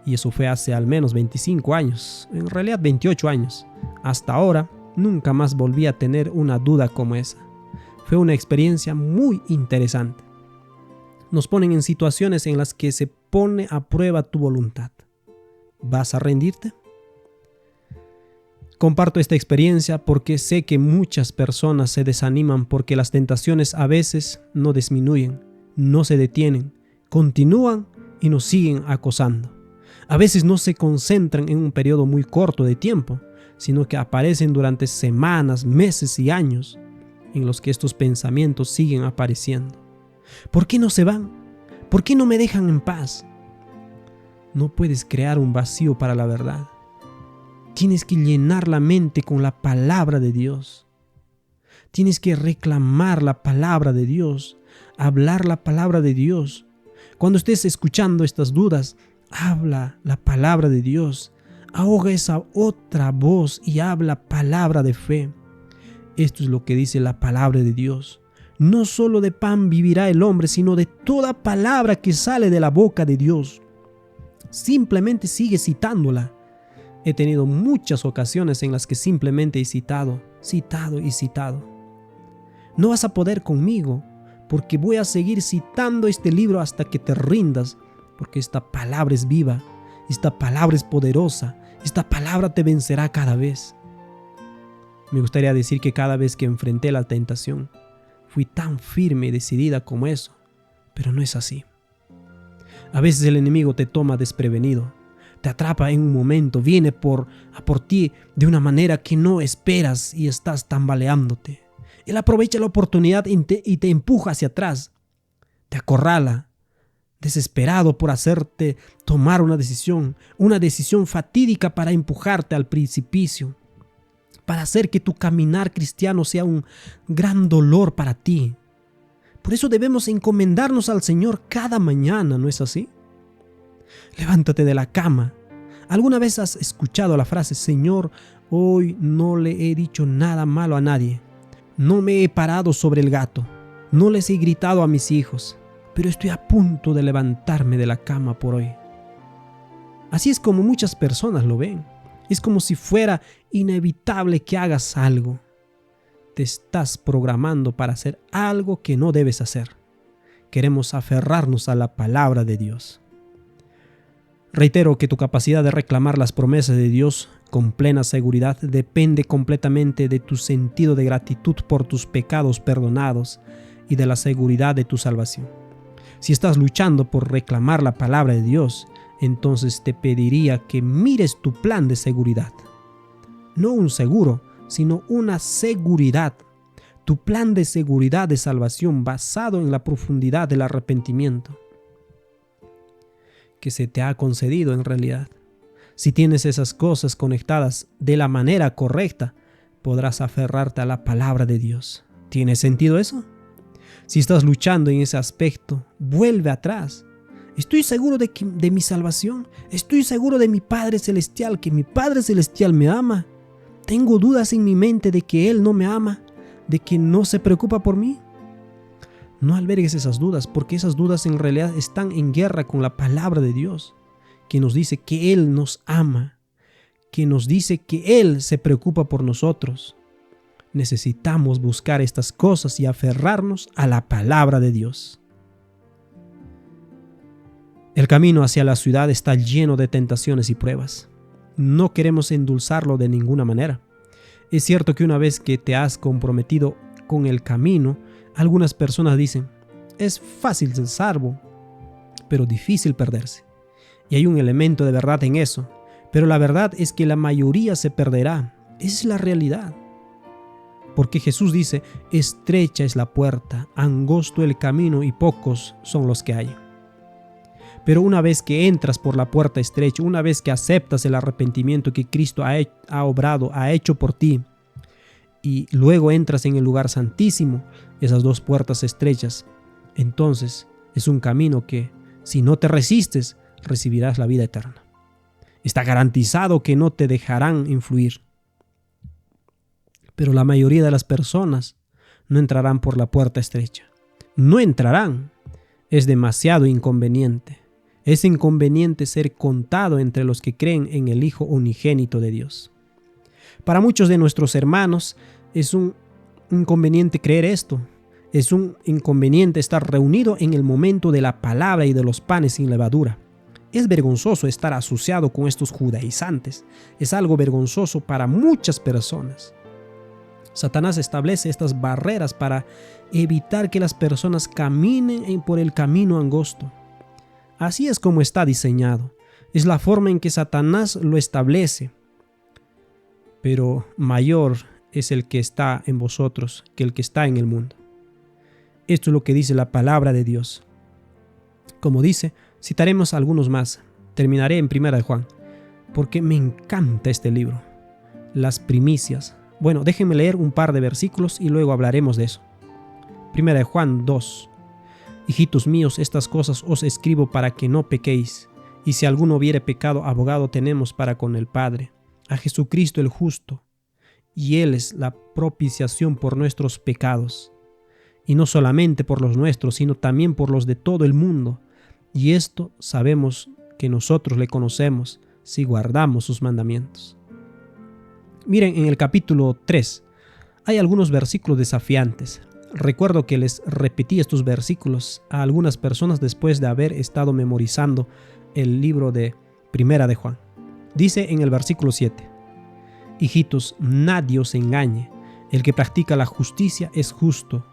y eso fue hace al menos 25 años, en realidad 28 años, hasta ahora nunca más volví a tener una duda como esa. Fue una experiencia muy interesante. Nos ponen en situaciones en las que se pone a prueba tu voluntad. ¿Vas a rendirte? Comparto esta experiencia porque sé que muchas personas se desaniman porque las tentaciones a veces no disminuyen, no se detienen, continúan y nos siguen acosando. A veces no se concentran en un periodo muy corto de tiempo, sino que aparecen durante semanas, meses y años en los que estos pensamientos siguen apareciendo. ¿Por qué no se van? ¿Por qué no me dejan en paz? No puedes crear un vacío para la verdad. Tienes que llenar la mente con la palabra de Dios. Tienes que reclamar la palabra de Dios, hablar la palabra de Dios. Cuando estés escuchando estas dudas, habla la palabra de Dios. Ahoga esa otra voz y habla palabra de fe. Esto es lo que dice la palabra de Dios. No solo de pan vivirá el hombre, sino de toda palabra que sale de la boca de Dios. Simplemente sigue citándola. He tenido muchas ocasiones en las que simplemente he citado. No vas a poder conmigo, porque voy a seguir citando este libro hasta que te rindas, porque esta palabra es viva, esta palabra es poderosa, esta palabra te vencerá cada vez. Me gustaría decir que cada vez que enfrenté la tentación, fui tan firme y decidida como eso, pero no es así. A veces el enemigo te toma desprevenido, te atrapa en un momento, viene a por ti de una manera que no esperas y estás tambaleándote. Él aprovecha la oportunidad y te empuja hacia atrás. te acorrala, desesperado por hacerte tomar una decisión fatídica para empujarte al precipicio, para hacer que tu caminar cristiano sea un gran dolor para ti. Por eso debemos encomendarnos al Señor cada mañana, ¿no es así? Levántate de la cama. ¿Alguna vez has escuchado la frase: Señor, hoy no le he dicho nada malo a nadie, no me he parado sobre el gato, no les he gritado a mis hijos, pero estoy a punto de levantarme de la cama por hoy? Así es como muchas personas lo ven. Es como si fuera inevitable que hagas algo. Te estás programando para hacer algo que no debes hacer. Queremos aferrarnos a la palabra de Dios. Reitero que tu capacidad de reclamar las promesas de Dios con plena seguridad depende completamente de tu sentido de gratitud por tus pecados perdonados y de la seguridad de tu salvación. Si estás luchando por reclamar la palabra de Dios, entonces te pediría que mires tu plan de seguridad. No un seguro, sino una seguridad. Tu plan de seguridad de salvación basado en la profundidad del arrepentimiento que se te ha concedido en realidad. Si tienes esas cosas conectadas de la manera correcta, podrás aferrarte a la palabra de Dios. ¿Tiene sentido eso? Si estás luchando en ese aspecto, vuelve atrás. Estoy seguro de mi salvación. Estoy seguro de mi Padre Celestial, que mi Padre Celestial me ama. Tengo dudas en mi mente de que Él no me ama, de que no se preocupa por mí. No albergues esas dudas, porque esas dudas en realidad están en guerra con la palabra de Dios, que nos dice que Él nos ama, que nos dice que Él se preocupa por nosotros. Necesitamos buscar estas cosas y aferrarnos a la palabra de Dios. El camino hacia la ciudad está lleno de tentaciones y pruebas. No queremos endulzarlo de ninguna manera. Es cierto que una vez que te has comprometido con el camino, algunas personas dicen: es fácil ser salvo, pero difícil perderse. Y hay un elemento de verdad en eso, pero la verdad es que la mayoría se perderá. Esa es la realidad. Porque Jesús dice: estrecha es la puerta, angosto el camino y pocos son los que hay. Pero una vez que entras por la puerta estrecha, una vez que aceptas el arrepentimiento que Cristo ha obrado, ha hecho por ti, y luego entras en el lugar santísimo, esas dos puertas estrechas, entonces es un camino que, si no te resistes, recibirás la vida eterna. Está garantizado que no te dejarán influir. Pero la mayoría de las personas no entrarán por la puerta estrecha. No entrarán. Es demasiado inconveniente. Es inconveniente ser contado entre los que creen en el Hijo unigénito de Dios. Para muchos de nuestros hermanos es un inconveniente creer esto. Es un inconveniente estar reunido en el momento de la palabra y de los panes sin levadura. Es vergonzoso estar asociado con estos judaizantes. Es algo vergonzoso para muchas personas. Satanás establece estas barreras para evitar que las personas caminen por el camino angosto. Así es como está diseñado. Es la forma en que Satanás lo establece. Pero mayor es el que está en vosotros que el que está en el mundo. Esto es lo que dice la palabra de Dios. Como dice, citaremos algunos más. Terminaré en 1 Juan, porque me encanta este libro. Las primicias. Bueno, déjenme leer un par de versículos y luego hablaremos de eso. 1 Juan 2. Hijitos míos, estas cosas os escribo para que no pequéis. Y si alguno hubiere pecado, abogado tenemos para con el Padre, a Jesucristo el justo. Y Él es la propiciación por nuestros pecados. Y no solamente por los nuestros, sino también por los de todo el mundo. Y esto sabemos que nosotros le conocemos si guardamos sus mandamientos. Miren, en el capítulo 3 hay algunos versículos desafiantes. Recuerdo que les repetí estos versículos a algunas personas después de haber estado memorizando el libro de 1 de Juan. Dice en el versículo 7: Hijitos, nadie os engañe. El que practica la justicia es justo,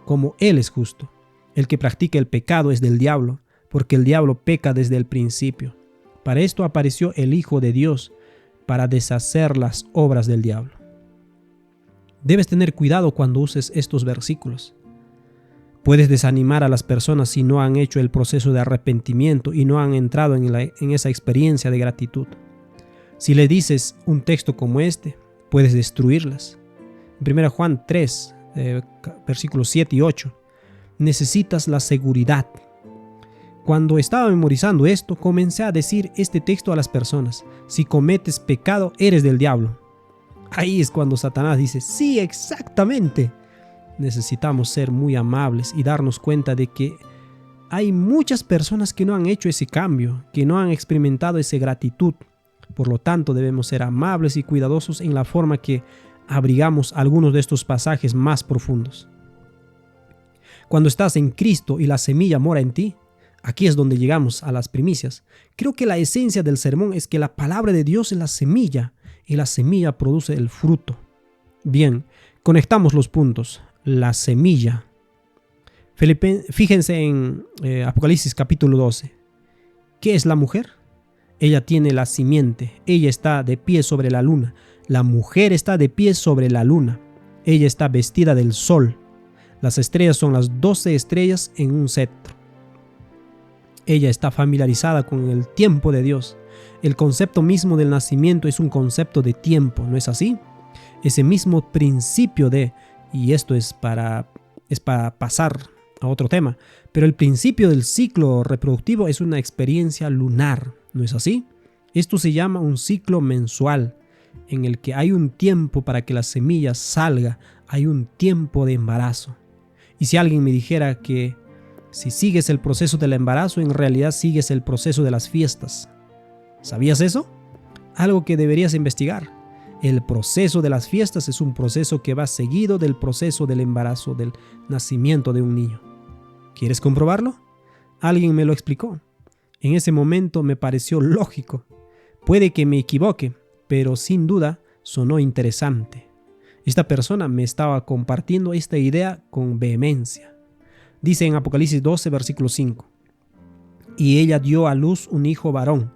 como Él es justo. El que practica el pecado es del diablo, porque el diablo peca desde el principio. Para esto apareció el Hijo de Dios, para deshacer las obras del diablo. Debes tener cuidado cuando uses estos versículos, Puedes desanimar a las personas si no han hecho el proceso de arrepentimiento y no han entrado en esa experiencia de gratitud. Si le dices un texto como este, puedes destruirlas. En 1 Juan 3, versículos 7 y 8, necesitas la seguridad. Cuando estaba memorizando esto, comencé a decir este texto a las personas. Si cometes pecado, eres del diablo. Ahí es cuando Satanás dice, sí, exactamente. Necesitamos ser muy amables y darnos cuenta de que hay muchas personas que no han hecho ese cambio, que no han experimentado esa gratitud. Por lo tanto, debemos ser amables y cuidadosos en la forma que abrigamos algunos de estos pasajes más profundos. Cuando estás en Cristo y la semilla mora en ti, aquí es donde llegamos a las primicias. Creo que la esencia del sermón es que la palabra de Dios es la semilla y la semilla produce el fruto. Bien, conectamos los puntos. La semilla. Fíjense en Apocalipsis capítulo 12. ¿Qué es la mujer? Ella tiene la simiente. Ella está de pie sobre la luna. La mujer está de pie sobre la luna. Ella está vestida del sol. Las estrellas son las 12 estrellas en un cetro. Ella está familiarizada con el tiempo de Dios. El concepto mismo del nacimiento es un concepto de tiempo, ¿no es así? Ese mismo principio y esto es para pasar a otro tema, pero el principio del ciclo reproductivo es una experiencia lunar, ¿no es así? Esto se llama un ciclo mensual, en el que hay un tiempo para que la semilla salga, hay un tiempo de embarazo. Y si alguien me dijera que si sigues el proceso del embarazo, en realidad sigues el proceso de las fiestas. ¿Sabías eso? Algo que deberías investigar. El proceso de las fiestas es un proceso que va seguido del proceso del embarazo, del nacimiento de un niño. ¿Quieres comprobarlo? Alguien me lo explicó. En ese momento me pareció lógico. Puede que me equivoque, pero sin duda sonó interesante. Esta persona me estaba compartiendo esta idea con vehemencia. Dice en Apocalipsis 12, versículo 5. Y ella dio a luz un hijo varón,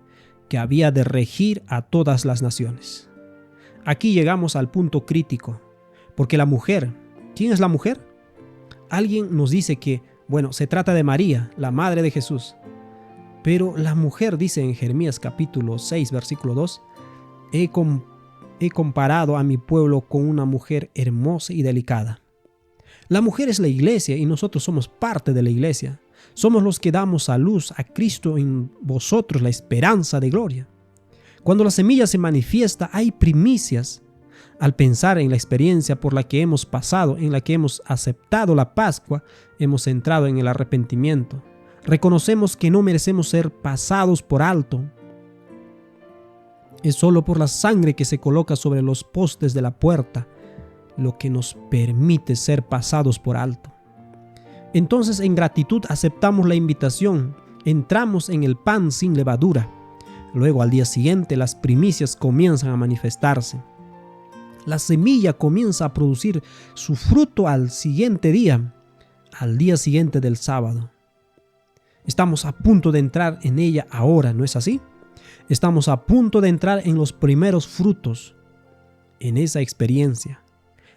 que había de regir a todas las naciones. Aquí llegamos al punto crítico, porque la mujer, ¿quién es la mujer? Alguien nos dice que, se trata de María, la madre de Jesús. Pero la mujer dice en Jeremías capítulo 6, versículo 2, he comparado a mi pueblo con una mujer hermosa y delicada. La mujer es la iglesia y nosotros somos parte de la iglesia. Somos los que damos a luz a Cristo en vosotros, la esperanza de gloria. Cuando la semilla se manifiesta, hay primicias. Al pensar en la experiencia por la que hemos pasado, en la que hemos aceptado la Pascua, hemos entrado en el arrepentimiento. Reconocemos que no merecemos ser pasados por alto. Es solo por la sangre que se coloca sobre los postes de la puerta lo que nos permite ser pasados por alto. Entonces, en gratitud aceptamos la invitación, entramos en el pan sin levadura. Luego, al día siguiente, las primicias comienzan a manifestarse. La semilla comienza a producir su fruto al siguiente día, al día siguiente del sábado. Estamos a punto de entrar en ella ahora, ¿no es así? Estamos a punto de entrar en los primeros frutos, en esa experiencia.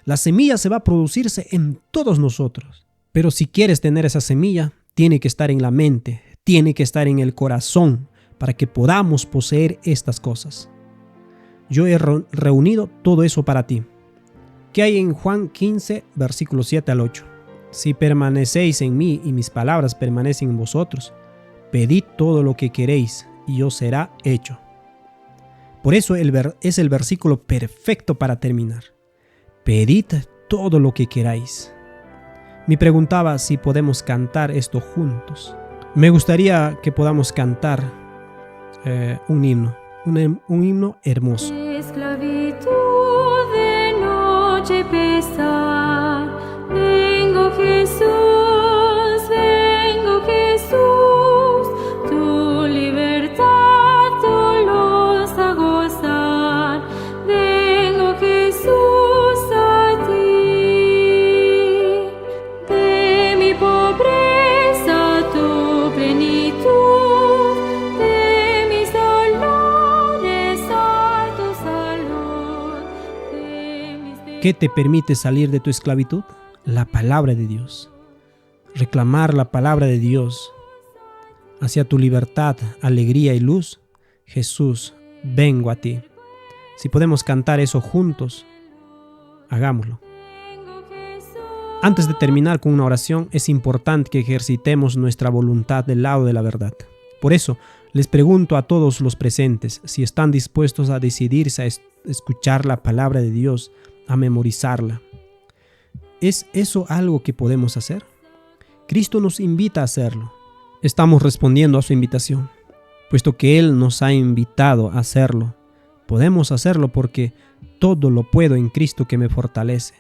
La semilla se va a producirse en todos nosotros. Pero si quieres tener esa semilla, tiene que estar en la mente, tiene que estar en el corazón, para que podamos poseer estas cosas. Yo he reunido todo eso para ti. ¿Qué hay en Juan 15, versículos 7 al 8? Si permanecéis en mí y mis palabras permanecen en vosotros, pedid todo lo que queréis y os será hecho. Por eso es el versículo perfecto para terminar. Pedid todo lo que queráis. Me preguntaba si podemos cantar esto juntos. Me gustaría que podamos cantar un himno, un himno hermoso. Esclavitud de noche pesar, vengo Jesús, tu libertad los a gozar, vengo Jesús a ti, de mi pobreza tu plenitud. ¿Qué te permite salir de tu esclavitud? La palabra de Dios. reclamar la palabra de Dios hacia tu libertad, alegría y luz. Jesús, vengo a ti. Si podemos cantar eso juntos, hagámoslo. Antes de terminar con una oración, es importante que ejercitemos nuestra voluntad del lado de la verdad. Por eso, les pregunto a todos los presentes si están dispuestos a decidirse a escuchar la palabra de Dios, a memorizarla. ¿Es eso algo que podemos hacer? Cristo nos invita a hacerlo. Estamos respondiendo a su invitación. Puesto que Él nos ha invitado a hacerlo, podemos hacerlo porque todo lo puedo en Cristo que me fortalece.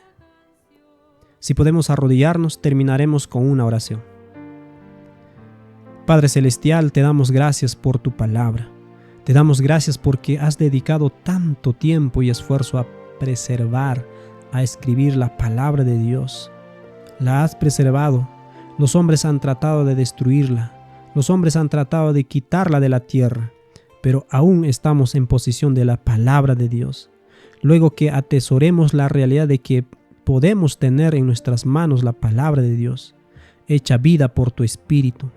Si podemos arrodillarnos, terminaremos con una oración. Padre Celestial, te damos gracias por tu palabra. Te damos gracias porque has dedicado tanto tiempo y esfuerzo a preservar, a escribir la palabra de Dios. La has preservado. Los hombres han tratado de destruirla. Los hombres han tratado de quitarla de la tierra, pero aún estamos en posesión de la palabra de Dios. Luego que atesoremos la realidad de que podemos tener en nuestras manos la palabra de Dios, hecha vida por tu Espíritu,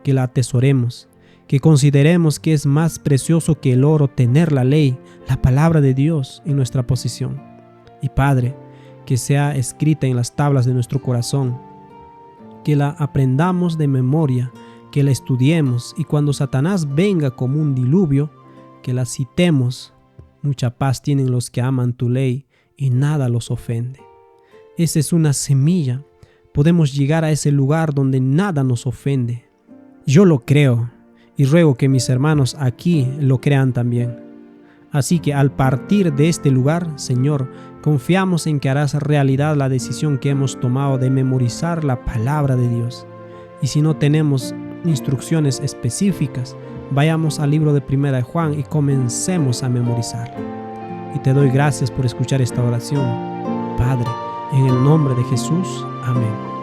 que la atesoremos, que consideremos que es más precioso que el oro tener la ley, la palabra de Dios en nuestra posesión. Y Padre, que sea escrita en las tablas de nuestro corazón, que la aprendamos de memoria, que la estudiemos y cuando Satanás venga como un diluvio, que la citemos. Mucha paz tienen los que aman tu ley y nada los ofende. Esa es una semilla. Podemos llegar a ese lugar donde nada nos ofende. Yo lo creo y ruego que mis hermanos aquí lo crean también. Así que al partir de este lugar, Señor, confiamos en que harás realidad la decisión que hemos tomado de memorizar la palabra de Dios. Y si no tenemos instrucciones específicas, vayamos al libro de 1 de Juan y comencemos a memorizarla. Y te doy gracias por escuchar esta oración, Padre, en el nombre de Jesús. Amén.